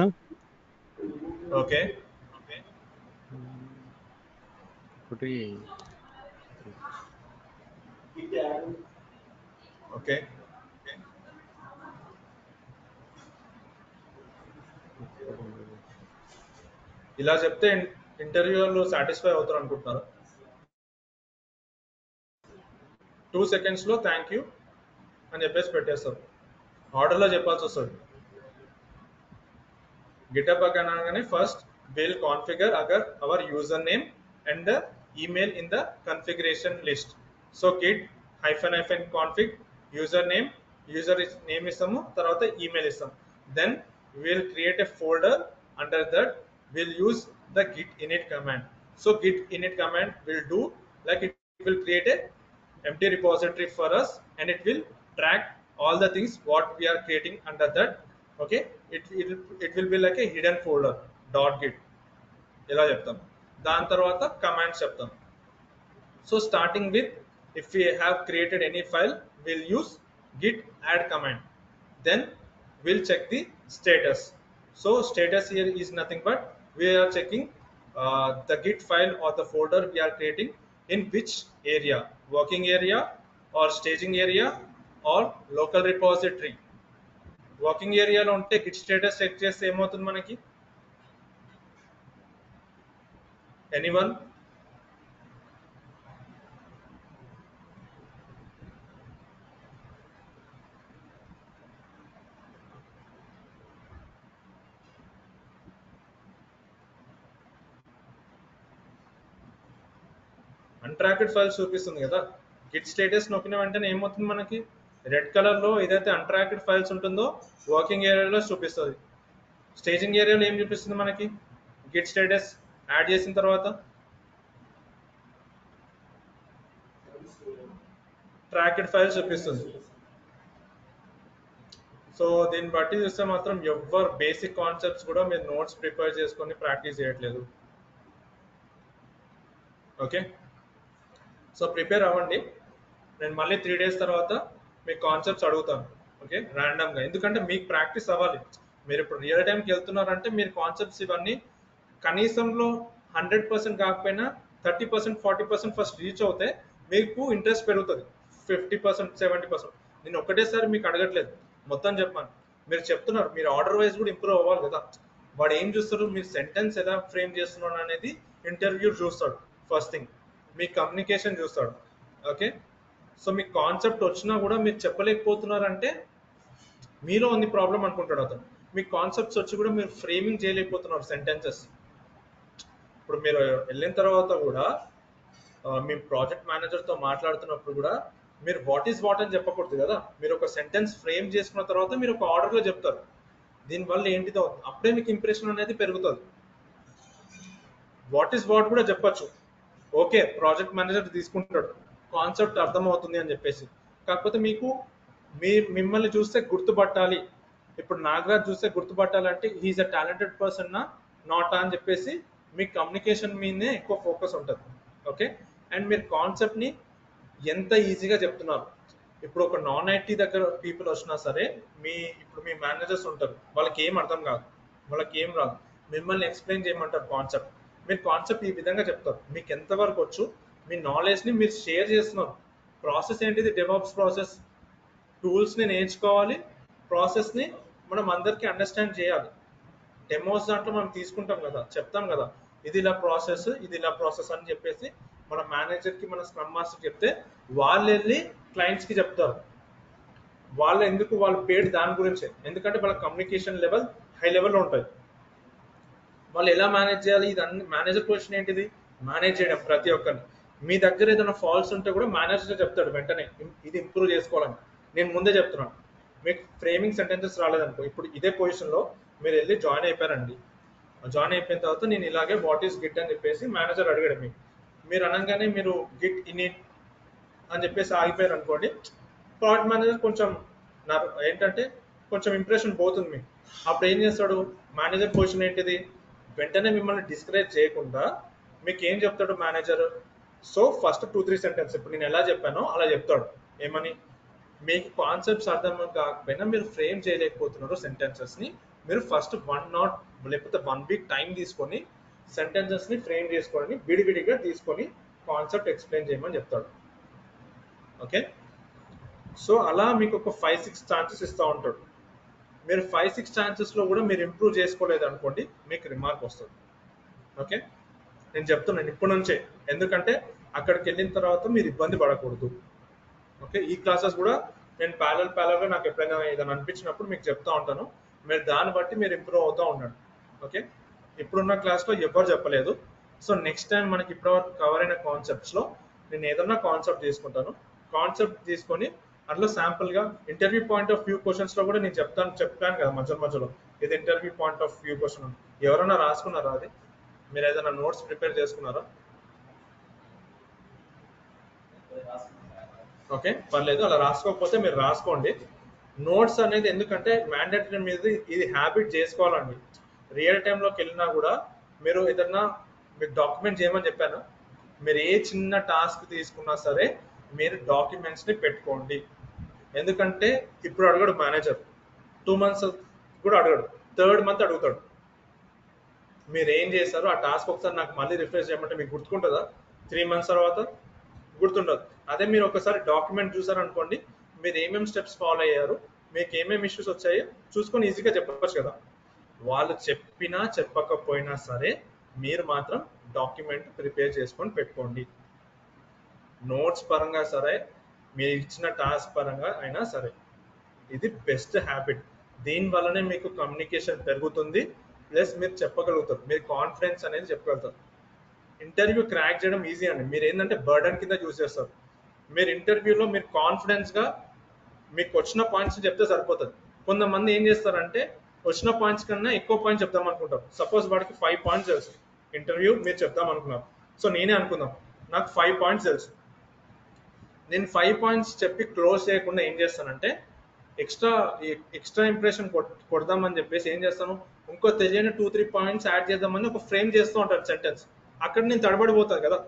ఓకే, ఒకటి ఓకే, ఇలా చెప్తే ఇంటర్వ్యూలో సాటిస్ఫై అవుతారు అనుకుంటున్నారు. 2 seconds లో థ్యాంక్ యూ అని చెప్పేసి పెట్టేస్తారు. ఆర్డర్లో చెప్పాల్సి వస్తుంది. గిటప్ అనగానే first will configure our our user name and the email in the configuration list. So git hyphen config user name ఇస్తాము, తర్వాత ఈమెయిల్ ఇస్తాము. Then will create a folder under that will use the git init command. So git init command will do like it will create a empty repository for us and it will track all the things what we are creating under that. Okay, it will be like a hidden folder dot git ఇలా చెప్తాం. దాని తర్వాత commands చెప్తాం. So starting with if we have created any file we'll use git add command, then we'll check the status. So status here is nothing but we are checking the git file or the folder we are creating in which area, working area or staging area or local repository. Working ఏరియాలో ఉంటే Git status check చేస్తే ఏమవుతుంది మనకి? Anyone? అన్ట్రాక్డ్ files చూపిస్తుంది కదా, Git status నొక్కిన వెంటనే ఏమవుతుంది మనకి? రెడ్ కలర్ లో ఏదైతే అన్ట్రాక్డ్ ఫైల్స్ ఉంటుందో వర్కింగ్ ఏరియాలో చూపిస్తుంది. స్టేజింగ్ ఏరియాలో ఏం చూపిస్తుంది మనకి? గిట్ స్టేటస్ యాడ్ చేసిన తర్వాత ట్రాక్డ్ ఫైల్స్ చూపిస్తుంది. సో దీన్ని బట్టి చూస్తే మాత్రం ఎవరు బేసిక్ కాన్సెప్ట్స్ కూడా మీరు నోట్స్ ప్రిపేర్ చేసుకొని ప్రాక్టీస్ చేయట్లేదు. ఓకే, సో ప్రిపేర్ అవ్వండి. నేను మళ్ళీ 3 days తర్వాత మీ కాన్సెప్ట్స్ అడుగుతాను. ఓకే, ర్యాండమ్గా, ఎందుకంటే మీకు ప్రాక్టీస్ అవ్వాలి. మీరు ఇప్పుడు రియల్ టైంకి వెళ్తున్నారంటే మీరు కాన్సెప్ట్స్ ఇవన్నీ కనీసంలో 100% కాకపోయినా 30%, 40% ఫస్ట్ రీచ్ అవుతే మీకు ఇంట్రెస్ట్ పెరుగుతుంది. 50%, 70%. నేను ఒకటేసారి మీకు అడగట్లేదు, మొత్తం చెప్పాను. మీరు చెప్తున్నారు, మీరు ఆర్డర్ వైజ్ కూడా ఇంప్రూవ్ అవ్వాలి కదా. వాడు ఏం చూస్తారు, మీరు సెంటెన్స్ ఎలా ఫ్రేమ్ చేస్తున్నారు అనేది ఇంటర్వ్యూ చూస్తాడు. ఫస్ట్ థింగ్ మీ కమ్యూనికేషన్ చూస్తాడు. ఓకే, సో మీకు కాన్సెప్ట్ వచ్చినా కూడా మీరు చెప్పలేకపోతున్నారంటే మీలో ఉంది ప్రాబ్లం అనుకుంటాడు అతను. మీకు కాన్సెప్ట్స్ వచ్చి కూడా మీరు ఫ్రేమింగ్ చేయలేకపోతున్నారు సెంటెన్సెస్. ఇప్పుడు మీరు వెళ్ళిన తర్వాత కూడా మీ ప్రాజెక్ట్ మేనేజర్తో మాట్లాడుతున్నప్పుడు కూడా మీరు వాట్ ఈస్ వాట్ అని చెప్పకూడదు కదా. మీరు ఒక సెంటెన్స్ ఫ్రేమ్ చేసుకున్న తర్వాత మీరు ఒక ఆర్డర్లో చెప్తారు. దీనివల్ల ఏంటిదో అప్పుడే మీకు ఇంప్రెషన్ అనేది పెరుగుతుంది. వాట్ ఈస్ వాట్ కూడా చెప్పచ్చు. ఓకే, ప్రాజెక్ట్ మేనేజర్ తీసుకుంటాడు, కాన్సెప్ట్ అర్థమవుతుంది అని చెప్పేసి. కాకపోతే మీకు మిమ్మల్ని చూస్తే గుర్తుపట్టాలి. ఇప్పుడు నాగరాజ్ చూస్తే గుర్తుపట్టాలంటే he is a talented person not అని చెప్పేసి మీ కమ్యూనికేషన్ మీదే ఎక్కువ ఫోకస్ ఉంటుంది. ఓకే, అండ్ మీరు కాన్సెప్ట్ని ఎంత ఈజీగా చెప్తున్నారు. ఇప్పుడు ఒక నాన్ ఐటీ దగ్గర పీపుల్ వచ్చినా సరే, ఇప్పుడు మీ మేనేజర్స్ ఉంటారు, వాళ్ళకి ఏం అర్థం కాదు, వాళ్ళకి ఏం రాదు, మిమ్మల్ని ఎక్స్ప్లెయిన్ చేయమంటారు కాన్సెప్ట్. మీరు కాన్సెప్ట్ ఈ విధంగా చెప్తారు, మీకు ఎంతవరకు వచ్చు, మీ నాలెడ్జ్ని మీరు షేర్ చేస్తున్నారు. ప్రాసెస్ ఏంటిది, డెవలప్స్ ప్రాసెస్. టూల్స్ని నేర్చుకోవాలి, ప్రాసెస్ని మనం అందరికీ అండర్స్టాండ్ చేయాలి. డెమోస్ దాంట్లో మనం తీసుకుంటాం కదా, చెప్తాం కదా, ఇది ఇలా ప్రాసెస్, ఇది ఇలా ప్రాసెస్ అని చెప్పేసి మన మేనేజర్కి, మన స్క్రమ్ మాస్టర్ చెప్తే వాళ్ళు వెళ్ళి క్లయింట్స్కి చెప్తారు. వాళ్ళు పేడ్ దాని గురించే, ఎందుకంటే వాళ్ళ కమ్యూనికేషన్ లెవెల్ హై లెవెల్లో ఉంటుంది. వాళ్ళు ఎలా మేనేజ్ చేయాలి, ఇది అన్ని మేనేజర్ పొజిషన్ ఏంటిది, మేనేజ్ చేయడం ప్రతి ఒక్కరిని. మీ దగ్గర ఏదైనా ఫాల్స్ ఉంటే కూడా మేనేజర్ చెప్తాడు వెంటనే, ఇది ఇంప్రూవ్ చేసుకోవాలని. నేను ముందే చెప్తున్నాను, మీకు ఫ్రేమింగ్ సెంటెన్సెస్ రాలేదనుకో, ఇప్పుడు ఇదే పొజిషన్లో మీరు వెళ్ళి జాయిన్ అయిపోయారండి. జాయిన్ అయిపోయిన తర్వాత నేను ఇలాగే వాట్ ఈస్ గిట్ అని చెప్పేసి మేనేజర్ అడిగాడు మీరు అనగానే మీరు గిట్ ఇనిట్ అని చెప్పేసి ఆగిపోయారు అనుకోండి, ప్రాజెక్ట్ మేనేజర్ కొంచెం ఏంటంటే కొంచెం ఇంప్రెషన్ పోతుంది మీకు. అప్పుడు ఏం చేస్తాడు, మేనేజర్ పొజిషన్ ఏంటిది, వెంటనే మిమ్మల్ని డిస్కరేజ్ చేయకుండా మీకు ఏం చెప్తాడు మేనేజర్, సో ఫస్ట్ 2-3 సెంటెన్స్ ఇప్పుడు నేను ఎలా చెప్పానో అలా చెప్తాడు. ఏమని, మీకు కాన్సెప్ట్స్ అర్థం కాకపోయినా మీరు ఫ్రేమ్ చేయలేకపోతున్నారు సెంటెన్సెస్ని, మీరు ఫస్ట్ 1 లేకపోతే 1 week టైం తీసుకొని సెంటెన్సెస్ని ఫ్రేమ్ చేసుకొని విడివిడిగా తీసుకొని కాన్సెప్ట్ ఎక్స్ప్లెయిన్ చేయమని చెప్తాడు. ఓకే, సో అలా మీకు ఒక 5-6 ఛాన్సెస్ ఇస్తూ ఉంటాడు. మీరు 5-6 ఛాన్సెస్లో కూడా మీరు ఇంప్రూవ్ చేసుకోలేదు అనుకోండి, మీకు రిమార్క్ వస్తుంది. ఓకే, నేను చెప్తున్నాను ఇప్పటి నుంచే, ఎందుకంటే అక్కడికి వెళ్ళిన తర్వాత మీరు ఇబ్బంది పడకూడదు. ఓకే, ఈ క్లాసెస్ కూడా నేను ప్యారల్గా నాకు ఎప్పుడైనా ఏదైనా అనిపించినప్పుడు మీకు చెప్తా ఉంటాను. మీరు దాన్ని బట్టి మీరు ఇంప్రూవ్ అవుతూ ఉండండి. ఓకే, ఇప్పుడున్న క్లాస్లో ఎవరు చెప్పలేదు. సో నెక్స్ట్ టైం మనకి ఇప్పటివరకు కవర్ అయిన కాన్సెప్ట్స్లో నేను ఏదన్నా కాన్సెప్ట్ తీసుకుంటాను. కాన్సెప్ట్ తీసుకొని అందులో శాంపుల్గా ఇంటర్వ్యూ పాయింట్ ఆఫ్ వ్యూ క్వశ్చన్స్లో కూడా నేను చెప్పాను కదా మధ్యలో ఇది interview point of view question. ఎవరైనా రాసుకున్నారా అది, మీరు ఏదైనా నోట్స్ ప్రిపేర్ చేసుకున్నారా? ఓకే, పర్లేదు, అలా రాసుకోకపోతే మీరు రాసుకోండి. నోట్స్ అనేది ఎందుకంటే మ్యాండేటరీ మీద ఇది హ్యాబిట్ చేసుకోవాలండి. రియల్ టైంలోకి వెళ్ళినా కూడా మీరు ఏదన్నా మీకు డాక్యుమెంట్ చేయమని చెప్పాను, మీరు ఏ చిన్న టాస్క్ తీసుకున్నా సరే మీరు డాక్యుమెంట్స్ని పెట్టుకోండి. ఎందుకంటే ఇప్పుడు అడగడు మేనేజర్, 2 months కూడా అడగడు, 3rd month అడుగుతాడు మీరు ఏం చేశారు ఆ టాస్క్ ఒకసారి నాకు మళ్ళీ రిఫ్రెష్ చేయమంటే మీకు గుర్తుకుంటుందా? 3 months తర్వాత గుర్తుండదు. అదే మీరు ఒకసారి డాక్యుమెంట్ చూసారనుకోండి, మీరు ఏమేమి స్టెప్స్ ఫాలో అయ్యారు, మీకు ఏమేమి ఇష్యూస్ వచ్చాయో చూసుకొని ఈజీగా చెప్పవచ్చు కదా. వాళ్ళు చెప్పినా చెప్పకపోయినా సరే మీరు మాత్రం డాక్యుమెంట్ ప్రిపేర్ చేసుకొని పెట్టుకోండి. నోట్స్ పరంగా సరే, మీరు ఇచ్చిన టాస్క్ పరంగా అయినా సరే, ఇది బెస్ట్ హ్యాబిట్. దీనివల్లనే మీకు కమ్యూనికేషన్ పెరుగుతుంది, ప్లస్ మీరు చెప్పగలుగుతారు, మీరు కాన్ఫిడెన్స్ అనేది చెప్పగలుగుతారు. ఇంటర్వ్యూ క్రాక్ చేయడం ఈజీ అండి, మీరు ఏంటంటే బర్డన్ కింద చూస్ చేస్తారు. మీరు ఇంటర్వ్యూలో మీరు కాన్ఫిడెన్స్గా మీకు వచ్చిన పాయింట్స్ చెప్తే సరిపోతుంది. కొంతమంది ఏం చేస్తారంటే వచ్చిన పాయింట్స్ కన్నా ఎక్కువ పాయింట్స్ చెప్దాం అనుకుంటారు. సపోజ్ వాడికి 5 points తెలుసు, ఇంటర్వ్యూ మీరు చెప్దాం అనుకున్నారు. సో నేనే అనుకుందాం, నాకు 5 points తెలుసు, నేను 5 points చెప్పి క్లోజ్ చేయకుండా ఏం చేస్తానంటే ఎక్స్ట్రా ఇంప్రెషన్ కొడదామని చెప్పేసి ఏం చేస్తాను, ఇంకో తెలియని 2-3 పాయింట్స్ యాడ్ చేద్దామని ఒక ఫ్రేమ్ చేస్తూ ఉంటాను సెంటెన్స్. అక్కడ నేను తడబడిపోతాను కదా,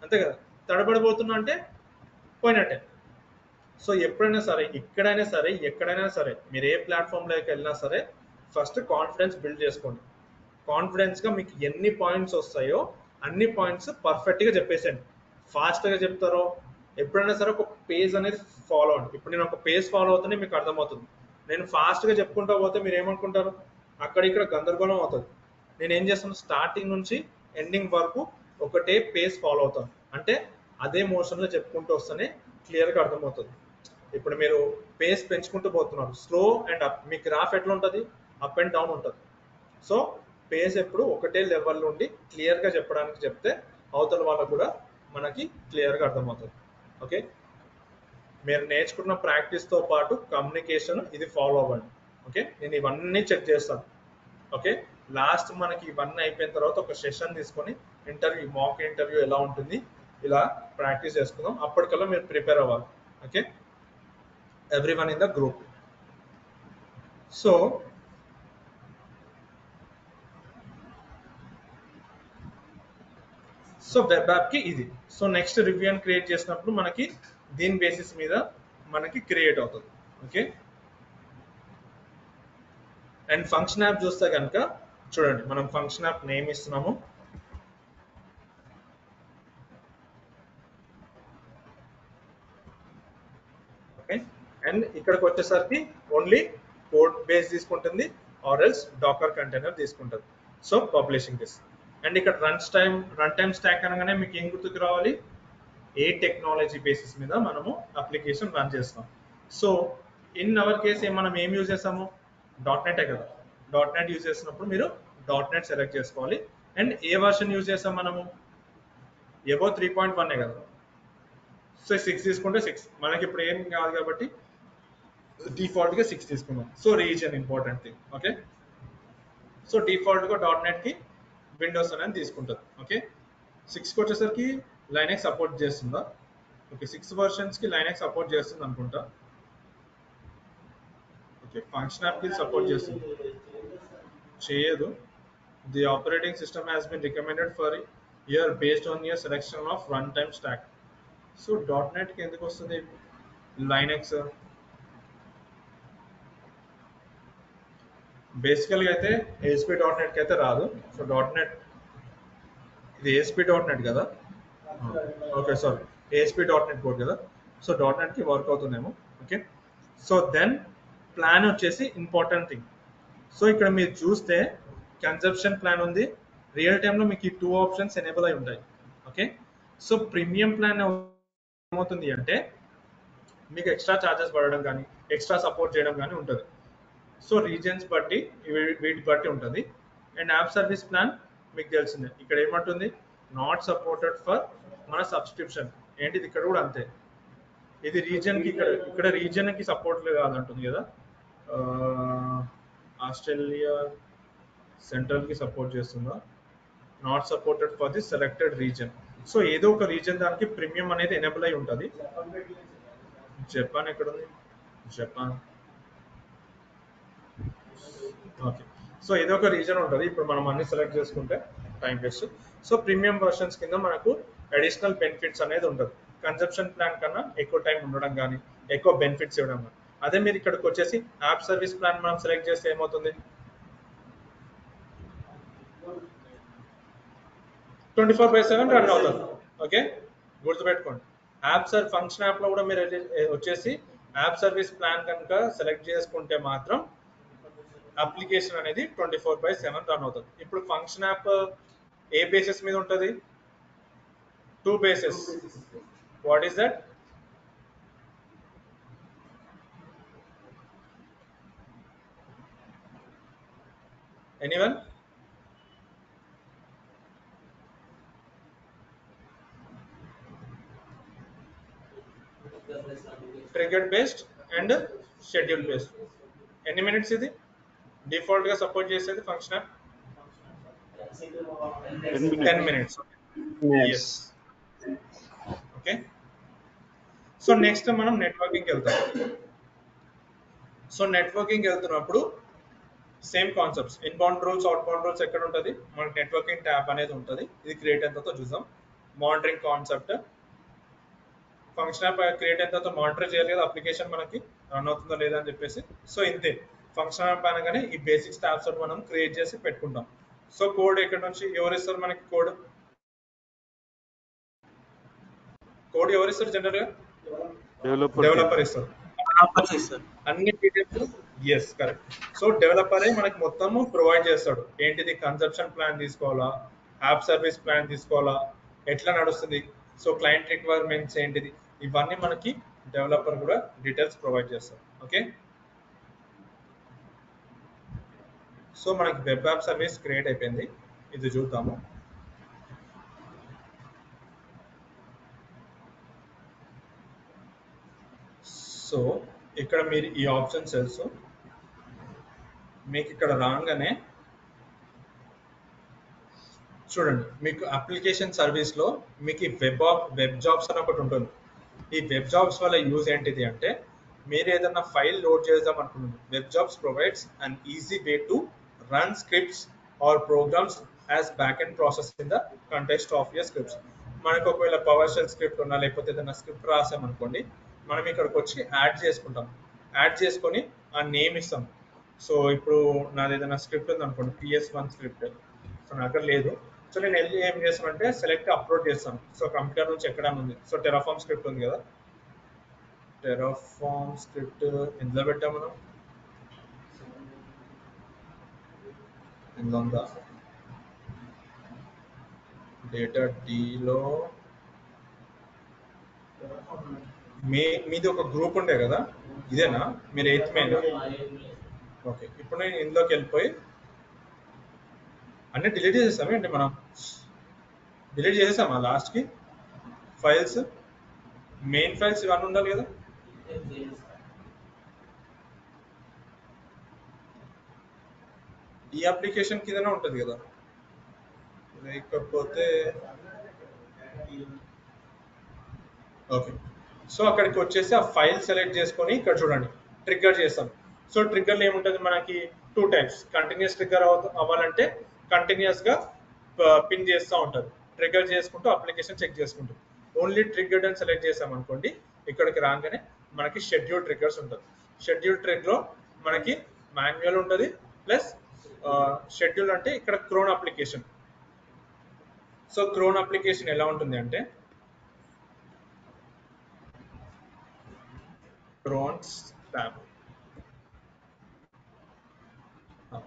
అంతే కదా, తడబడిపోతున్నా అంటే పోయినట్టే. సో ఎప్పుడైనా సరే, ఇక్కడైనా సరే, ఎక్కడైనా సరే, మీరు ఏ ప్లాట్ఫామ్లోకి వెళ్ళినా సరే ఫస్ట్ కాన్ఫిడెన్స్ బిల్డ్ చేసుకోండి. కాన్ఫిడెన్స్గా మీకు ఎన్ని పాయింట్స్ వస్తాయో అన్ని పాయింట్స్ పర్ఫెక్ట్గా చెప్పేసేయండి. ఫాస్ట్గా చెప్తారో ఎప్పుడైనా సరే ఒక పేజ్ అనేది ఫాలో అవ్వండి. ఇప్పుడు నేను ఒక పేజ్ ఫాలో అవుతూనే మీకు అర్థమవుతుంది. నేను ఫాస్ట్గా చెప్పుకుంటా పోతే మీరు ఏమనుకుంటారు, అక్కడ ఇక్కడ గందరగోళం అవుతుంది. నేను ఏం చేస్తాను, స్టార్టింగ్ నుంచి ఎండింగ్ వరకు ఒకటే పేజ్ ఫాలో అవుతాను. అంటే అదే మోషన్లో చెప్పుకుంటూ వస్తేనే క్లియర్గా అర్థమవుతుంది. ఇప్పుడు మీరు పేస్ పెంచుకుంటూ పోతున్నారు, slow and up, me graph ఎట్లా ఉంటుంది, అప్ అండ్ డౌన్ ఉంటుంది. సో పేస్ ఎప్పుడు ఒకటే లెవెల్ నుండి క్లియర్గా చెప్పడానికి చెప్తే అవతల వాళ్ళకు కూడా మనకి క్లియర్గా అర్థమవుతుంది. ఓకే, మీరు నేర్చుకున్న ప్రాక్టీస్తో పాటు కమ్యూనికేషన్ ఇది ఫాలో అవ్వండి. ఓకే, నేను ఇవన్నీ చెక్ చేస్తాను. ఓకే, లాస్ట్ మనకి ఇవన్నీ అయిపోయిన తర్వాత ఒక సెషన్ తీసుకొని ఇంటర్వ్యూ, మాక్ ఇంటర్వ్యూ ఎలా ఉంటుంది ఇలా ప్రాక్టీస్ చేసుకుందాం. అప్పటికల్లా మీరు ప్రిపేర్ అవ్వాలి. Okay, everyone in the group. So web యాప్కి ఇది. సో నెక్స్ట్ రివ్యూ అని క్రియేట్ చేసినప్పుడు మనకి దీని బేసిస్ మీద మనకి క్రియేట్ అవుతుంది. ఓకే, అండ్ ఫంక్షన్ యాప్ చూస్తే కనుక చూడండి, మనం ఫంక్షన్ యాప్ నేమ్ ఇస్తున్నాము. ఓకే, అండ్ ఇక్కడికి వచ్చేసరికి ఓన్లీ కోడ్ బేస్ తీసుకుంటుంది ఆర్ ఎల్స్ డాకర్ కంటైనర్ తీసుకుంటుంది. So publishing this. అండ్ ఇక్కడ రన్ టైమ్ స్టాక్ అనగానే మీకు ఏం గుర్తుకు రావాలి, ఏ టెక్నాలజీ బేసిస్ మీద మనము అప్లికేషన్ రన్ చేస్తాం. సో ఇన్ అవర్ కేస్ మనం ఏం యూజ్ చేస్తాము, .NET కదా. .NET యూజ్ చేసినప్పుడు మీరు .NET సెలెక్ట్ చేసుకోవాలి. అండ్ ఏ వర్షన్ యూజ్ చేస్తాం మనము, ఎబో 3.1 కదా. సో 6 తీసుకుంటే 6, మనకి ఇప్పుడు ఏం కాదు కాబట్టి డిఫాల్ట్గా 6 తీసుకున్నాం. So reason important thing. Okay, so డిఫాల్ట్గా .NETకి విండోస్ అనేది తీసుకుంటుంది. ఓకే, 6కి వచ్చేసరికి లైనెక్స్ సపోర్ట్ చేస్తుందా, ఓకే 6 వర్షన్స్కి లైనెక్స్ సపోర్ట్ చేస్తుంది అనుకుంటా. ఓకే, ఫంక్షన్ యాప్కి సపోర్ట్ చేస్తుంది, చేయదు. The operating system has been recommended for year based on your selection of run time stack. So .NETకి ఎందుకు వస్తుంది లైనెక్స్, బేసికల్గా అయితే ASP.NETకి అయితే రాదు. సో .NET ఇది ASP.NET కదా, ఓకే సారీ ASP.NET కోడ్ కదా. సో .NETకి వర్క్ అవుతుందేమో. ఓకే, సో దెన్ ప్లాన్ వచ్చేసి ఇంపార్టెంట్ థింగ్. సో ఇక్కడ మీరు చూస్తే కన్జంప్షన్ ప్లాన్ ఉంది, రియల్ టైంలో మీకు ఈ 2 ఆప్షన్స్ ఎనేబుల్ అయి ఉంటాయి. ఓకే, సో ప్రీమియం ప్లాన్ ఏమవుతుంది అంటే మీకు ఎక్స్ట్రా ఛార్జెస్ పడడం కానీ ఎక్స్ట్రా సపోర్ట్ చేయడం కానీ ఉంటుంది. సో రీజన్స్ బట్టి వీటి బట్టి ఉంటుంది. అండ్ యాప్ సర్వీస్ ప్లాన్ మీకు తెలిసిందే, ఇక్కడ ఏమంటుంది, నాట్ సపోర్టెడ్ ఫర్ మన సబ్స్క్రిప్షన్. ఏంటిది ఇక్కడ కూడా అంతే, ఇది రీజన్కి ఇక్కడ రీజన్కి సపోర్ట్ కాదంటుంది కదా. ఆస్ట్రేలియా సెంట్రల్కి సపోర్ట్ చేస్తుందా, not supported for the selected reason. So ఏదో ఒక రీజన్ దానికి ప్రీమియం అనేది ఎనేబుల్ అయి ఉంటుంది. జపాన్ ఎక్కడ ఉంది, జపాన్. ఓకే, సో ఏదో ఒక రీజన్ ఉంటుంది. ఇప్పుడు మనం అన్ని సెలెక్ట్ చేసుకుంటే time waste. So premium versions కింద మనకు అడిషనల్ బెనిఫిట్స్ అనేది ఉంటుంది. కన్జంప్షన్ ప్లాన్ కన్నా ఎక్కువ టైం ఉండడం కానీ ఎక్కువ బెనిఫిట్స్ ఇవ్వడం కానీ. అదే మీరు ఇక్కడికి వచ్చేసి యాప్ సర్వీస్ ప్లాన్ మనం సెలెక్ట్ చేస్తే ఏమవుతుంది, 24/7 రన్ అవుతుంది. ఓకే, గుర్తుపెట్టుకోండి. ఫంక్షన్ యాప్లో కూడా మీరు వచ్చేసి యాప్ సర్వీస్ ప్లాన్ కనుక సెలెక్ట్ చేసుకుంటే మాత్రం అప్లికేషన్ అనేది 24/7 రన్ అవుతుంది. ఇప్పుడు ఫంక్షన్ యాప్ ఏ బేసిస్ మీద ఉంటుంది, 2 basis. What is that, anyone? Trigger based and schedule based. ఎన్ని మినిట్స్ ఇది డిఫాల్ట్ గా సపోర్ట్ చేసేది function app? 10 minutes. Yes. Okay, so next మనం నెట్వర్కింగ్కి వెళ్తాం. సో నెట్వర్కింగ్ వెళ్తున్నప్పుడు same concepts, inbound rules out bound rules ఎక్కడ ఉంటుంది, మనకి నెట్వర్కింగ్ ట్యాబ్ అనేది ఉంటుంది. ఇది క్రియేట్ అయిన తర్వాత చూద్దాం. Monitoring concept, function app create అయిన తర్వాత మానిటర్ చేయాలి కదా అప్లికేషన్ మనకి రన్ అవుతుందా లేదా అని చెప్పేసి. సో ఇంతే, ఫంక్షన్ యాప్ అనగానే ఈ బేసిక్స్ ట్యాబ్స్ మనం క్రియేట్ చేసి పెట్టుకుంటాం. సో కోడ్ ఎక్కడ నుంచి ఎవరు ఇస్తారు మనకి, కోడ్ ఎవరు ఇస్తారు జనరల్ గా, డెవలపర్ ఇస్తారు అన్ని డీటెయిల్స్. Yes correct. సో డెవలపరే మనకి మొత్తము ప్రొవైడ్ చేస్తాడు. ఏంటిది, కన్సంప్షన్ ప్లాన్ తీసుకోవాలా, యాప్ సర్వీస్ ప్లాన్ తీసుకోవాలా, ఎట్లా నడుస్తుంది, సో క్లయింట్ రిక్వైర్మెంట్స్ ఏంటిది, ఇవన్నీ మనకి డెవలపర్ కూడా డీటెయిల్స్ ప్రొవైడ్ చేస్తాడు. ఓకే, సో మనకి వెబ్ యాప్ సర్వీస్ క్రియేట్ అయిపోయింది. ఇది చూద్దాము. సో ఇక్కడ మీరు ఈ ఆప్షన్స్ తెలుసు మీకు, ఇక్కడ రాగానే చూడండి, మీకు అప్లికేషన్ సర్వీస్ లో మీకు వెబ్ జాబ్స్ అని ఒకటి ఉంటుంది. ఈ వెబ్ జాబ్స్ వల్ల యూజ్ ఏంటిది అంటే, మీరు ఏదైనా ఫైల్ లోడ్ చేద్దాం అనుకుంటున్నారు, web jobs provides an easy way to run scripts or programs as background process in the context of your scripts. మనకు ఒకవేళ పవర్ షెల్ స్క్రిప్ట్ ఉన్నా, లేకపోతే ఏదైనా స్క్రిప్ట్ రాసామనుకోండి, మనం ఇక్కడికి వచ్చి యాడ్ చేసుకుంటాం. యాడ్ చేసుకొని ఆ నేమ్ ఇస్తాం. సో ఇప్పుడు నాది ఏదైనా స్క్రిప్ట్ ఉంది అనుకోండి, PS1 స్క్రిప్ట్, సో నా దగ్గర లేదు. సో నేను వెళ్ళి ఏం చేస్తానంటే సెలెక్ట్ అప్లోడ్ చేస్తాను. సో కంప్యూటర్ నుంచి ఎక్కడ ఉంది, సో టెరాఫార్మ్ స్క్రిప్ట్ ఉంది కదా, టెరాఫార్మ్ స్క్రిప్ట్ ఎందులో పెట్టాం మనం, ఎందులో ఉందా, డేటా డీలో మీది ఒక గ్రూప్ ఉండే కదా, ఇదేనా మీరు 8th మేనా? ఓకే, ఇప్పుడు నేను ఇందులోకి వెళ్ళిపోయి అన్నీ డిలీట్ చేసేసాము. ఏంటి మనం డిలీట్ చేసేసామా లాస్ట్కి ఫైల్స్, మెయిన్ ఫైల్స్ ఇవన్నీ ఉండాలి కదా. ఈ అప్లికేషన్ కిందనే ఉంటుంది కదా, లేకపోతే ఓకే. సో అక్కడికి వచ్చేసి ఆ ఫైల్ సెలెక్ట్ చేసుకొని ఇక్కడ చూడండి ట్రిగ్గర్ చేస్తాం. సో ట్రిగ్గర్లు ఏముంటుంది మనకి, 2 టైప్స్. కంటిన్యూస్ ట్రిగ్గర్ అవ్వాలంటే కంటిన్యూస్ గా పిన్ చేస్తూ ఉంటారు, ట్రిగ్గర్ చేసుకుంటూ అప్లికేషన్ చెక్ చేసుకుంటూ. ఓన్లీ ట్రిగ్గర్డ్ అని సెలెక్ట్ చేసాం అనుకోండి, ఇక్కడికి రాగానే మనకి షెడ్యూల్ ట్రిగ్గర్స్ ఉంటుంది. షెడ్యూల్ ట్రిగ్గర్లో మనకి మాన్యువల్ ఉంటుంది, ప్లస్ షెడ్యూల్ అంటే ఇక్కడ crown application. So crown application ఎలా ఉంటుంది అంటే, క్రోన్స్ ట్యాబ్,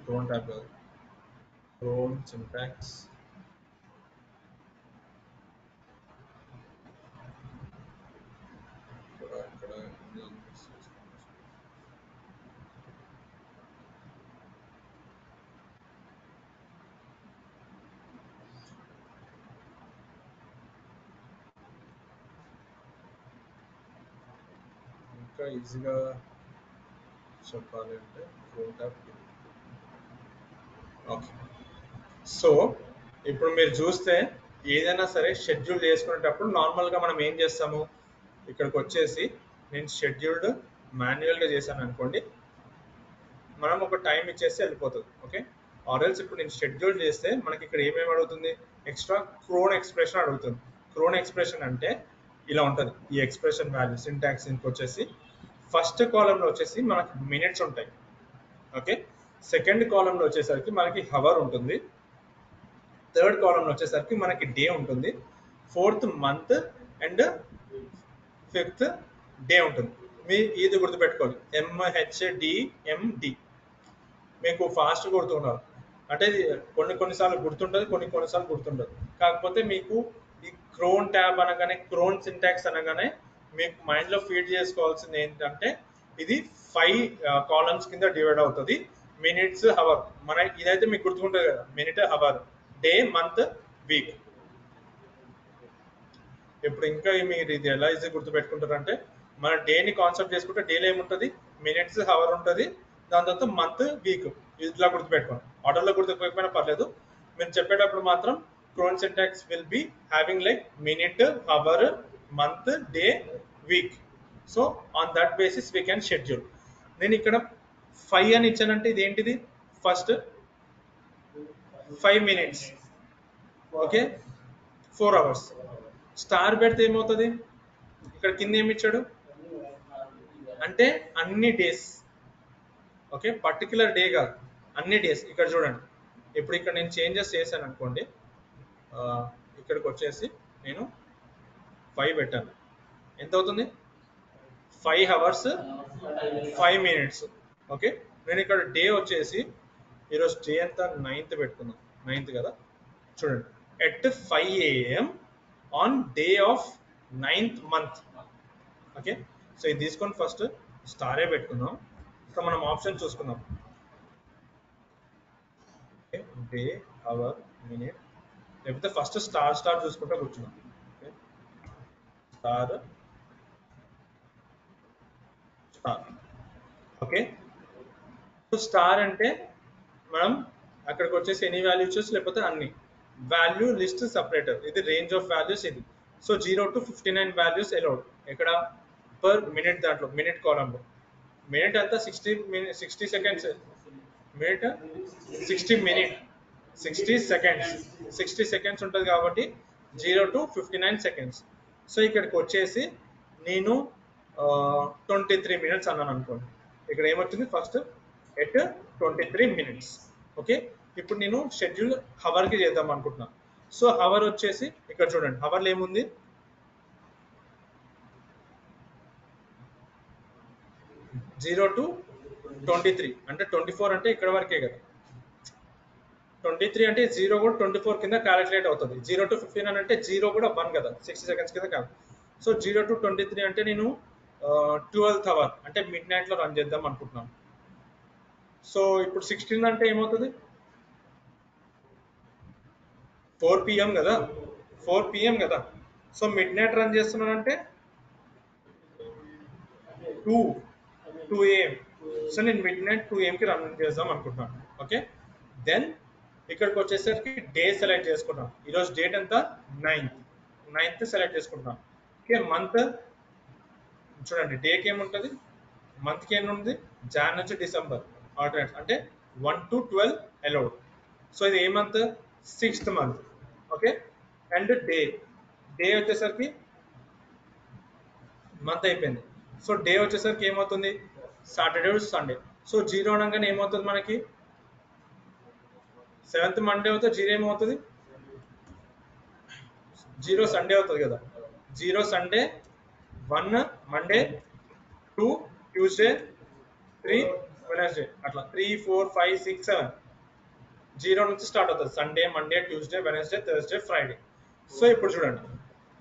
క్రోన్ ట్యాబ్ కాదు, క్రోన్ సింటాక్స్, ఇంకా ఈజీగా చెప్పాలి అంటే క్రోన్ ట్యాబ్. ఓకే, సో ఇప్పుడు మీరు చూస్తే ఏదైనా సరే షెడ్యూల్ చేసుకునేటప్పుడు నార్మల్గా మనం ఏం చేస్తాము, ఇక్కడికి వచ్చేసి నేను షెడ్యూల్డ్ మాన్యువల్గా చేశాను అనుకోండి, మనం ఒక టైం ఇచ్చేస్తే వెళ్ళిపోతుంది. ఓకే, ఆర్ఎల్స్ ఇప్పుడు నేను షెడ్యూల్ చేస్తే మనకి ఇక్కడ ఏమేమి అడుగుతుంది, ఎక్స్ట్రా క్రోన్ ఎక్స్ప్రెషన్ అడుగుతుంది. క్రోన్ ఎక్స్ప్రెషన్ అంటే ఇలా ఉంటుంది. ఈ ఎక్స్ప్రెషన్ వాల్యూ సింటాక్స్ వచ్చేసి ఫస్ట్ కాలంలో వచ్చేసి మనకి మినిట్స్ ఉంటాయి. ఓకే, సెకండ్ కాలంలో వచ్చేసరికి మనకి హవర్ ఉంటుంది, థర్డ్ కాలంలో వచ్చేసరికి మనకి డే ఉంటుంది, fourth month and fifth day ఉంటుంది. మీ ఇది గుర్తుపెట్టుకోవాలి, MHDMD. మీకు ఫాస్ట్ గుర్తుండాలి అంటే కొన్నిసార్లు గుర్తుంటుంది, కొన్నిసార్లు గుర్తుండదు. కాకపోతే మీకు ఈ క్రోన్ ట్యాబ్ అనగానే, క్రోన్ సింటాక్స్ అనగానే మీకు మైండ్లో ఫీడ్ చేసుకోవాల్సింది ఏంటంటే, ఇది 5 కాలమ్స్ కింద డివైడ్ అవుతుంది. మినిట్స్, హవర్, మన ఇదైతే మీకు గుర్తుకుంటుంది కదా, minute, hour, day, month, week. ఇప్పుడు ఇంకా మీరు ఇది ఎలా ఈజీ గుర్తుపెట్టుకుంటారు అంటే, మన డేని కాన్సెప్ట్ చేసుకుంటే డేలో ఏముంటుంది, మినిట్స్, హవర్ ఉంటుంది, దాని తర్వాత మంత్, వీక్, ఇట్లా గుర్తుపెట్టుకోండి. ఆర్డర్లో గుర్తుపెట్టుకోకపోయినా పర్లేదు, మీరు చెప్పేటప్పుడు మాత్రం cron syntax will be having like minute, hour, month, day, week. So on that basis we can schedule. నేను ఇక్కడ 5 అని ఇచ్చానంటే ఇది ఏంటిది first 5 minutes okay 4 hours star పెడితే ఏమవుతుంది ఇక్కడ కింద ఏమి ఇచ్చాడు అంటే అన్ని డేస్ ఓకే పర్టికులర్ డే కాదు అన్ని డేస్ ఇక్కడ చూడండి ఇప్పుడు ఇక్కడ నేను చేంజెస్ చేశాను అనుకోండి ఇక్కడికి వచ్చేసి నేను 5 పెట్టాను ఎంత అవుతుంది 5 అవర్స్ 5 మినిట్స్ ఓకే నేను ఇక్కడ డే వచ్చేసి ఈరోజు డే అంతా 9th పెట్టుకున్నాను 9th కదా చూడండి at 5 AM on day of 9th month okay so ఇది తీసుకొని ఫస్ట్ స్టారే పెట్టుకుందాం సో మనం ఆప్షన్ చూసుకుందాం డే అవర్ మినిట్ లేకపోతే ఫస్ట్ స్టార్ చూసుకుంటా కూర్చున్నాం స్టార్ ఓకే సో స్టార్ అంటే మనం అక్కడికి వచ్చేసి ఎనీ వాల్యూ చూసి లేకపోతే అన్ని వాల్యూ లిస్ట్ సపరేటర్ ఇది రేంజ్ ఆఫ్ వాల్యూస్ ఇది సో 0 to 59 వాల్యూస్ అలౌడ్ ఎక్కడ పర్ మినిట్ దాంట్లో మినిట్ కాలంలో మినిట్ అంతా 60 సెకండ్స్ మినిట్ 60 సెకండ్స్ ఉంటుంది కాబట్టి 0 to 59 సెకండ్స్ సో ఇక్కడికి వచ్చేసి నేను 23 మినిట్స్ అన్నాను అనుకోండి ఇక్కడ ఏమొచ్చింది ఫస్ట్ ఎట్ 23 మినిట్స్ ఓకే ఇప్పుడు నేను షెడ్యూల్ హవర్కి చేద్దాం అనుకుంటున్నాను సో హవర్ వచ్చేసి ఇక్కడ చూడండి హవర్లో ఏముంది జీరో టు 23 అంటే 24 అంటే ఇక్కడ వరకే కదా 23 అంటే 0 కూడా 24 కింద క్యాలిక్యులేట్ అవుతుంది 0 to 59 అంటే 0 కూడా 1 కదా 60 సెకండ్స్ కింద కాదు సో 0 to 23 అంటే నేను 12th అవర్ అంటే మిడ్ నైట్ లో రన్ చేద్దాం అనుకుంటున్నాను సో ఇప్పుడు 16 అంటే ఏమవుతుంది 4 PM కదా 4 PM కదా సో మిడ్ నైట్ రన్ చేస్తున్నానంటే 2 AM సో నేను మిడ్ నైట్ 2 AM కి రన్ చేద్దాం అనుకుంటున్నాను ఓకే దెన్ ఇక్కడికి వచ్చేసరికి డే సెలెక్ట్ చేసుకుంటాం ఈరోజు డేట్ ఎంత 9th సెలెక్ట్ చేసుకుంటున్నాం ఓకే మంత్ చూడండి డేకి ఏముంటుంది మంత్కి ఏముంది జాన్ నుంచి డిసెంబర్ ఆల్టర్నేట్ అంటే 1 to 12 అలౌడ్ సో ఇది ఏ month 6th month okay and day వచ్చేసరికి మంత్ అయిపోయింది సో డే వచ్చేసరికి ఏమవుతుంది సాటర్డే టు సండే సో 0 అనగానే ఏమవుతుంది మనకి 7th మండే అవుతుంది 0 ఏమవుతుంది 0 సండే అవుతుంది కదా 0 సండే 1 మండే 2 ట్యూస్డే 3 వెనస్డే అట్లా 3 4 5 6 7 0 నుంచి స్టార్ట్ అవుతుంది Sunday Monday Tuesday Wednesday Thursday Friday so ఇప్పుడు చూడండి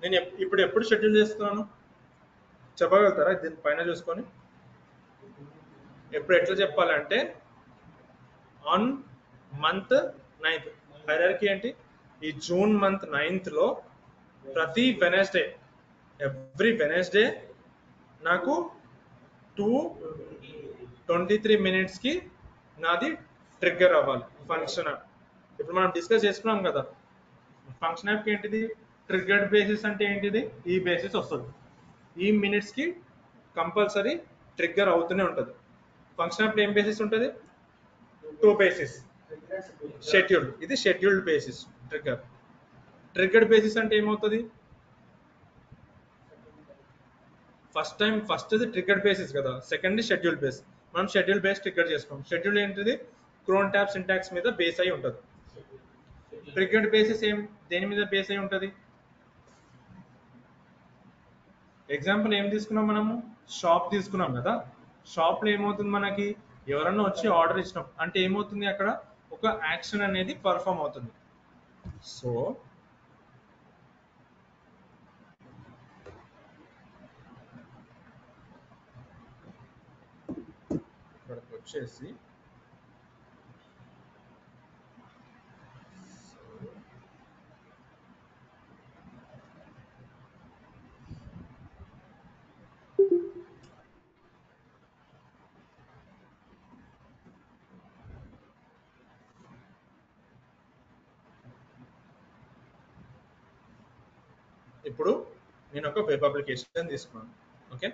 నేను ఇప్పుడు ఎప్పుడు షెడ్యూల్ చేస్తున్నాను చెప్పగలుగుతారా దీని పైన చూసుకొని ఎప్పుడు ఎట్లా చెప్పాలంటే ఆన్ మంత్ 9th హైరార్కీ ఏంటి ఈ జూన్ మంత్ 9th లో ప్రతి వెనస్డే ఎవ్రీ వెనస్డే నాకు 2:23 minutes కి నాది ట్రిగ్గర్ అవ్వాలి ఫంక్షన్ యాప్ ఇప్పుడు మనం డిస్కస్ చేసుకున్నాం కదా ఫంక్షన్ యాప్కి ఏంటిది ట్రిగ్గర్డ్ బేసిస్ అంటే ఏంటిది ఈ బేసిస్ వస్తుంది ఈ మినిట్స్కి కంపల్సరీ ట్రిగ్గర్ అవుతూనే ఉంటుంది ఫంక్షన్ యాప్ ఏం బేసిస్ ఉంటుంది 2 బేసిస్ షెడ్యూల్డ్ ఇది షెడ్యూల్డ్ బేసిస్ ట్రిగ్గర్డ్ బేసిస్ అంటే ఏమవుతుంది ఫస్ట్ ట్రిగ్గర్డ్ బేసిస్ కదా సెకండ్ షెడ్యూల్ బేస్ మనం షెడ్యూల్ బేస్ ట్రిగ్గర్ చేసుకుంటాం షెడ్యూల్ ఏంటిది క్రోన్ ట్యాబ్ సింటాక్స్ మీద బేస్ అయి ఉంటుంది ట్రిగ్గర్డ్ బేసిస్ దేని మీద బేస్ అయి ఉంటుంది ఎగ్జాంపుల్ ఏం తీసుకున్నాం మనము షాప్ తీసుకున్నాం కదా షాప్లో ఏమవుతుంది మనకి ఎవరన్నా వచ్చి ఆర్డర్ ఇచ్చినప్పుడు అంటే ఏమవుతుంది అక్కడ ఒక యాక్షన్ అనేది పర్ఫామ్ అవుతుంది సో ఇక్కడికి వచ్చేసి ఇప్పుడు నేను ఒక వెబ్ అప్లికేషన్ తీసుకున్నాను ఓకే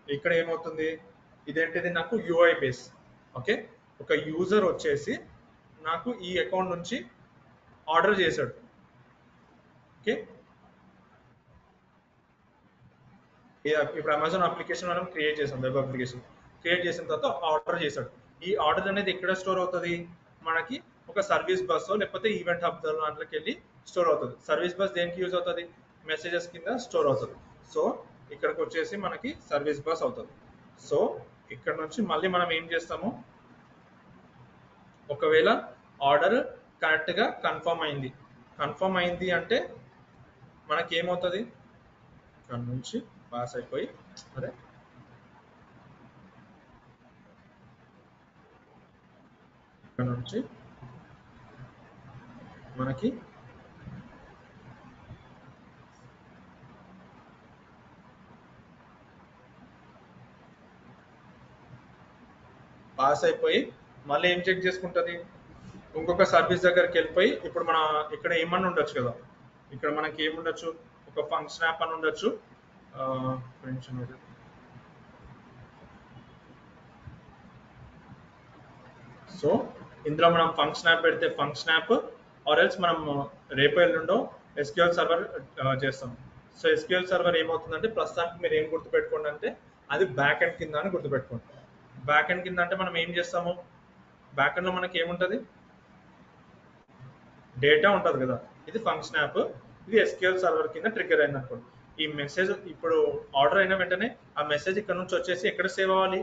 ఇక్కడ ఏమవుతుంది ఇదేంటిది నాకు యూఐ బేస్. ఓకే, ఒక యూజర్ వచ్చేసి నాకు ఈ అకౌంట్ నుంచి ఆర్డర్ చేశాడు. ఓకే, ఇప్పుడు అమెజాన్ అప్లికేషన్ మనం క్రియేట్ చేసాం, వెబ్ అప్లికేషన్ క్రియేట్ చేసిన తర్వాత ఆర్డర్ చేశాడు. ఈ ఆర్డర్ అనేది ఎక్కడ స్టోర్ అవుతుంది, మనకి ఒక సర్వీస్ బస్ లేకపోతే ఈవెంట్ హబ్ దాంట్లోకి వెళ్ళి స్టోర్ అవుతుంది. సర్వీస్ బస్ దేనికి యూజ్ అవుతుంది, మెసేజెస్ కింద స్టోర్ అవుతుంది. సో ఇక్కడికి వచ్చేసి మనకి సర్వీస్ బస్ అవుతుంది. సో ఇక్కడ నుంచి మళ్ళీ మనం ఏం చేస్తాము, ఒకవేళ ఆర్డర్ కరెక్ట్గా కన్ఫర్మ్ అయింది అంటే మనకి ఏమవుతుంది, ఇక్కడ నుంచి పాస్ అయిపోయి అదే ఇక్కడ నుంచి మనకి పాస్ అయిపోయి మళ్ళీ ఏం చెక్ చేసుకుంటుంది, ఇంకొక సర్వీస్ దగ్గరికి వెళ్ళిపోయి ఇప్పుడు మన ఇక్కడ ఏమన్నా ఉండొచ్చు కదా, ఇక్కడ మనకి ఏముండొచ్చు, ఒక ఫంక్షన్ యాప్ అని ఉండొచ్చు. సో ఇందులో మనం ఫంక్షన్ యాప్ పెడితే ఫంక్షన్ యాప్, ఆర్ ఎల్స్ మనం రేపు ఎల్లుండో ఎస్క్యూఎల్ సర్వర్ చేస్తాం. సో ఎస్క్యూఎల్ సర్వర్ ఏమవుతుందంటే ప్రస్తుతానికి మీరు ఏం గుర్తుపెట్టుకోండి అంటే అది బ్యాక్ ఎండ్ కింద అని గుర్తుపెట్టుకోండి. బ్యాక్ ఎండ్ కింద అంటే మనం ఏం చేస్తాము, బ్యాక్ ఎండ్ లో మనకి ఏముంటుంది, డేటా ఉంటుంది కదా, ఇది ఫంక్షన్ యాప్, ఇది ఎస్క్యూఎల్ సర్వర్ కింద ట్రిగ్గర్ అయింది అనుకోండి. ఈ మెసేజ్ ఇప్పుడు ఆర్డర్ అయిన వెంటనే ఆ మెసేజ్ ఇక్కడ నుంచి వచ్చేసి ఎక్కడ సేవ్ అవ్వాలి,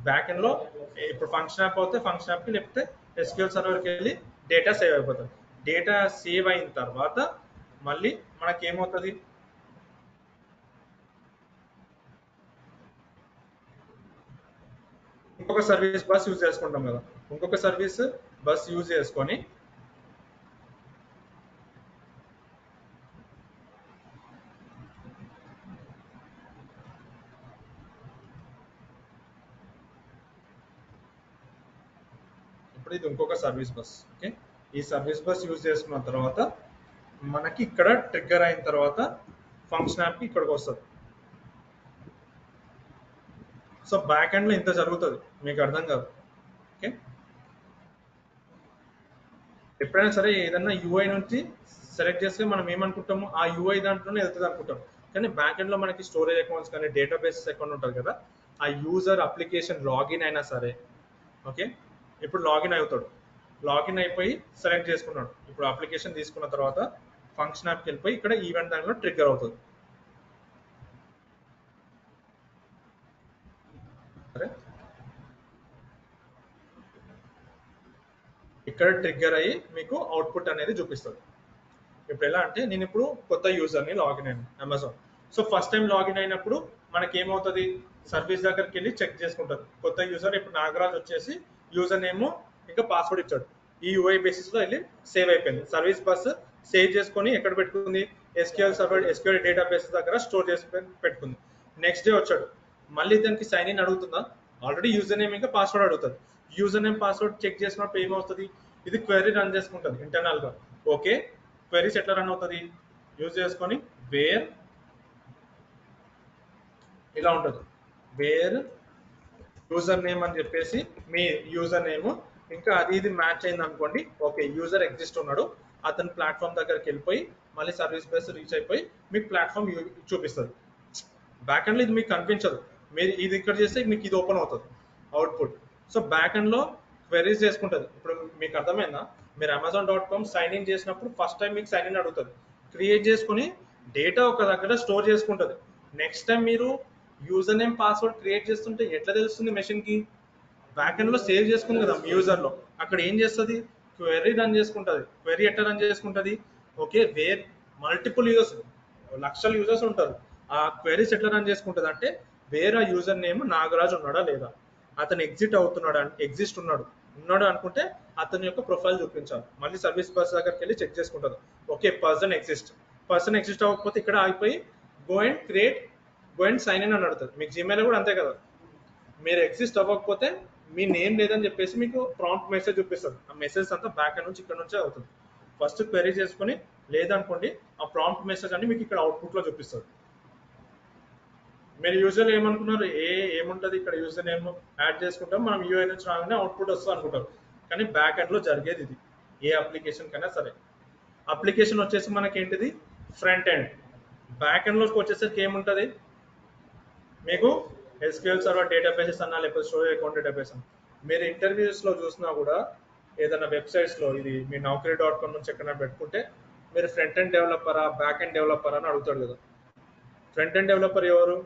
బ్యాక్ ఎండ్ లో. ఇప్పుడు ఫంక్షన్ యాప్ అవుతే ఫంక్షన్ యాప్ కి, లేకపోతే ఎస్క్యూఎల్ సర్వర్కి వెళ్ళి డేటా సేవ్ అయిపోతుంది. డేటా సేవ్ అయిన తర్వాత మళ్ళీ మనకి ఏమవుతుంది, ఇంకొక సర్వీస్ బస్ యూజ్ చేసుకుంటాం కదా, ఇంకొక సర్వీస్ బస్ యూజ్ చేసుకొని ఇప్పుడు ఇది ఇంకొక సర్వీస్ బస్. ఓకే, ఈ సర్వీస్ బస్ యూజ్ చేసుకున్న తర్వాత మనకి ఇక్కడ ట్రిగ్గర్ అయిన తర్వాత ఫంక్షన్ యాప్ కి ఇక్కడికి వస్తుంది. సో బ్యాక్ ఎండ్ లో ఇంత జరుగుతుంది, మీకు అర్థం కాదు. ఓకే, ఎప్పుడైనా సరే ఏదన్నా యూఐ నుంచి సెలెక్ట్ చేస్తే మనం ఏమనుకుంటాము, ఆ యూఐ దాంట్లోనే వెళ్తుంది అనుకుంటాం. కానీ బ్యాక్ ఎండ్ లో మనకి స్టోరేజ్ అకౌంట్స్ కానీ డేటాబేసెస్ అకౌంట్ ఉంటుంది కదా, ఆ యూజర్ అప్లికేషన్ లాగిన్ అయినా సరే, ఓకే ఇప్పుడు లాగిన్ అవుతాడు, లాగిన్ అయిపోయి సెలెక్ట్ చేసుకున్నాడు, ఇప్పుడు అప్లికేషన్ తీసుకున్న తర్వాత ఫంక్షన్ యాప్కి వెళ్ళిపోయి ఇక్కడ ఈవెంట్ దానిలో ట్రిగ్గర్ అవుతుంది. సరే, ఇక్కడ ట్రిగ్గర్ అయ్యి మీకు అవుట్పుట్ అనేది చూపిస్తుంది. ఇప్పుడు ఎలా అంటే నేను ఇప్పుడు కొత్త యూజర్ని లాగిన్ అయ్యాను Amazon. So first time login అయినప్పుడు మనకి ఏమవుతుంది, సర్వీస్ దగ్గరికి వెళ్ళి చెక్ చేసుకుంటుంది. కొత్త యూజర్ ఇప్పుడు నాగరాజ్ వచ్చేసి యూజర్ నేమ్ ఇంకా పాస్వర్డ్ ఇచ్చాడు, ఈ యూఐ బేసిస్ లో వెళ్ళి సేవ్ అయిపోయింది. సర్వీస్ బస్ సేవ్ చేసుకొని ఎక్కడ పెట్టుకుంది, SQL server SQL database దగ్గర స్టోర్ చేసి పెట్టుకుంది. నెక్స్ట్ డే వచ్చాడు, మళ్ళీ దానికి సైన్ ఇన్ అడుగుతుందా, ఆల్రెడీ యూజర్ నేమ్ ఇంకా పాస్వర్డ్ అడుగుతుంది. యూజర్ నేమ్ పాస్వర్డ్ చెక్ చేసినప్పుడు ఏమవుతుంది, ఇది క్వెరీ రన్ చేసుకుంటుంది ఇంటర్నల్ గా. ఓకే, క్వెరీస్ ఎట్లా రన్ అవుతుంది, యూజ్ చేసుకొని వేర్ ఇలా ఉంటుంది, వేర్ యూజర్ నేమ్ అని చెప్పేసి మీ యూజర్ నేమ్ ఇంకా అది ఇది మ్యాచ్ అయింది అనుకోండి, ఓకే యూజర్ ఎగ్జిస్ట్ ఉన్నాడు, అతని ప్లాట్ఫామ్ దగ్గరికి వెళ్ళిపోయి మళ్ళీ సర్వీస్ బేస్ రీచ్ అయిపోయి మీకు ప్లాట్ఫామ్ చూపిస్తుంది. బ్యాక్ ఎండ్ లో ఇది మీకు కనిపించదు, మీరు ఇది ఇక్కడ చేస్తే మీకు ఇది ఓపెన్ అవుతుంది అవుట్పుట్. సో బ్యాక్ ఎండ్ లో క్వెరీస్ చేసుకుంటుంది. ఇప్పుడు మీకు అర్థమైందా, మీరు Amazon.com సైన్ ఇన్ చేసినప్పుడు ఫస్ట్ టైం మీకు సైన్ ఇన్ అడుగుతుంది, క్రియేట్ చేసుకుని డేటా ఒక దగ్గర స్టోర్ చేసుకుంటుంది. నెక్స్ట్ టైం మీరు యూజర్ నేమ్ పాస్వర్డ్ క్రియేట్ చేస్తుంటే ఎట్లా తెలుస్తుంది మెషిన్ కి, బ్యాక్ ఎండ్ లో సేవ్ చేసుకుంది కదా మీ యూజర్ లో, అక్కడ ఏం చేస్తుంది, క్వెరీ రన్ చేసుకుంటుంది. క్వెరీ ఎట్లా రన్ చేసుకుంటుంది, ఓకే వేర్ మల్టిపుల్ యూజర్స్, లక్షల యూజర్స్ ఉంటారు, ఆ క్వెరీస్ ఎట్లా రన్ చేసుకుంటుంది అంటే వేరే యూజర్ నేమ్ నాగరాజ్ ఉన్నాడా లేదా, అతను ఎగ్జిస్ట్ ఉన్నాడు అనుకుంటే అతని యొక్క ప్రొఫైల్ చూపించాలి. మళ్ళీ సర్వీస్ బస్ దగ్గరికి వెళ్ళి చెక్ చేసుకుంటుంది, ఓకే పర్సన్ ఎగ్జిస్ట్ అవ్వకపోతే ఇక్కడ అయిపోయి గో అండ్ సైన్ ఇన్ అని అడుగుతుంది. మీకు జీమెయిల్ కూడా అంతే కదా, మీరు ఎగ్జిస్ట్ అవ్వకపోతే మీ నేమ్ లేదని చెప్పేసి మీకు ప్రాంప్ట్ మెసేజ్ చూపిస్తుంది. ఆ మెసేజ్ అంతా బ్యాక్ ఎండ్ నుంచి ఇక్కడ నుంచే అవుతుంది. ఫస్ట్ క్వెరీ చేసుకుని లేదనుకోండి ఆ ప్రాంప్ట్ మెసేజ్ అని మీకు ఇక్కడ అవుట్పుట్ లో చూపిస్తుంది. మీరు యూజర్ ఏమనుకున్నారు, ఏముంటుంది ఇక్కడ యూజర్ నేమ్ యాడ్ చేసుకుంటాం, మనం యూఐ నుంచి రాగానే అవుట్పుట్ వస్తుంది అనుకుంటారు. కానీ బ్యాక్ ఎండ్ లో జరిగేది ఇది. ఏ అప్లికేషన్ కైనా సరే అప్లికేషన్ వచ్చేసి మనకి ఏంటిది ఫ్రంట్ ఎండ్. బ్యాక్ ఎండ్ లోకి వచ్చేసరికి ఏముంటుంది మీకు ఎస్క్యూఎల్ సర్వర్ డేటాబేసెస్ అన్నా లేకపోతే స్టోరేజ్ అకౌంట్ డేటాబేస్ అన్న. మీరు ఇంటర్వ్యూస్ లో చూసినా కూడా ఏదైనా వెబ్సైట్స్ లో ఇది మీ naukri.com నుంచి ఎక్కడైనా పెట్టుకుంటే మీరు ఫ్రంట్ ఎండ్ డెవలపరా బ్యాక్ ఎండ్ డెవలపరా అని అడుగుతాడు కదా. ఫ్రంట్ ఎండ్ డెవలపర్ ఎవరు,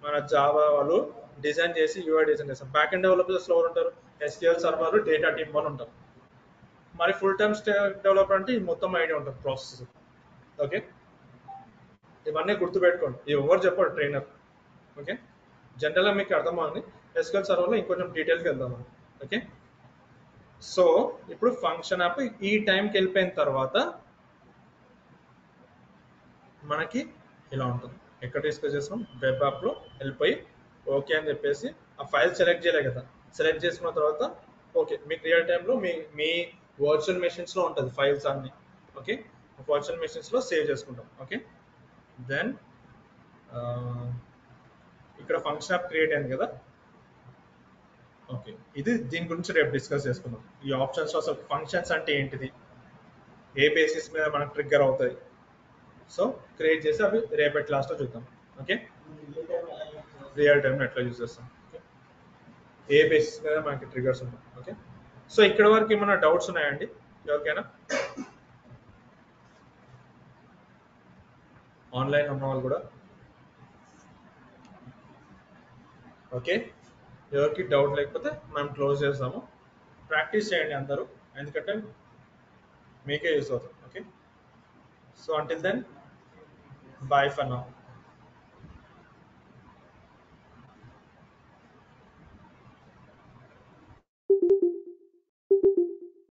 మన జావా వాళ్ళు డిజైన్ చేసి యూఐ డిజైన్ చేస్తారు. బ్యాక్ ఎండ్ డెవలపర్స్ ఎవరు ఉంటారు, ఎస్క్యూఎల్ సర్వర్ డేటా టీమ్ వాళ్ళు ఉంటారు. మరి ఫుల్ టైమ్ డెవలపర్ అంటే ఈ మొత్తం ఐడియా ఉంటుంది ప్రాసెస్. ఓకే, ఇవన్నీ గుర్తుపెట్టుకోండి, ఎవరు చెప్పారు ట్రైనర్. ఓకే, జనరల్గా మీకు అర్థమవుతుంది. ఎస్క్యూఎల్ సర్వర్లో ఇంకొంచెం డీటెయిల్కి వెళ్దాం. ఓకే, సో ఇప్పుడు ఫంక్షన్ యాప్ ఈ టైంకి వెళ్ళిపోయిన తర్వాత మనకి ఇలా ఉంటుంది. ఎక్కడ డిస్కస్ చేస్తాం, వెబ్ యాప్లో వెళ్ళిపోయి ఓకే అని చెప్పేసి ఆ ఫైల్ సెలెక్ట్ చేయలే కదా, సెలెక్ట్ చేసుకున్న తర్వాత ఓకే మీకు రియల్ టైంలో మీ వర్చువల్ మెషిన్స్లో ఉంటుంది ఫైల్స్ అన్ని. ఓకే, వర్చువల్ మెషిన్స్లో సేవ్ చేసుకుంటాం. ఓకే, దెన్ ఇక్కడ ఫంక్షన్ యాప్ క్రియేట్ అయింది కదా. ఓకే, ఇది దీని గురించి రేపు డిస్కస్ చేసుకుందాం. ఈ ఆప్షన్స్ అసలు ఫంక్షన్స్ అంటే ఏంటిది, ఏ బేసిస్ మీద మనకు ట్రిగ్గర్ అవుతాయి. సో క్రియేట్ చేసి అవి రేపటి క్లాస్లో చూద్దాం. ఓకే, రియల్ టైంలో ఎట్లా యూజ్ చేస్తాం, ఏ బేసిస్ మీద మనకి ట్రిగర్స్ ఉంటాయి. ఓకే, సో ఇక్కడ వరకు ఏమైనా డౌట్స్ ఉన్నాయండి ఎవరికైనా? ఆన్లైన్ ఉన్న వాళ్ళు కూడా ఓకే, ఎవరికి డౌట్ లేకపోతే మనం క్లోజ్ చేస్తాము. ప్రాక్టీస్ చేయండి అందరూ, ఎందుకంటే మీకే యూస్ అవుతుంది. Okay, so until then bye for now.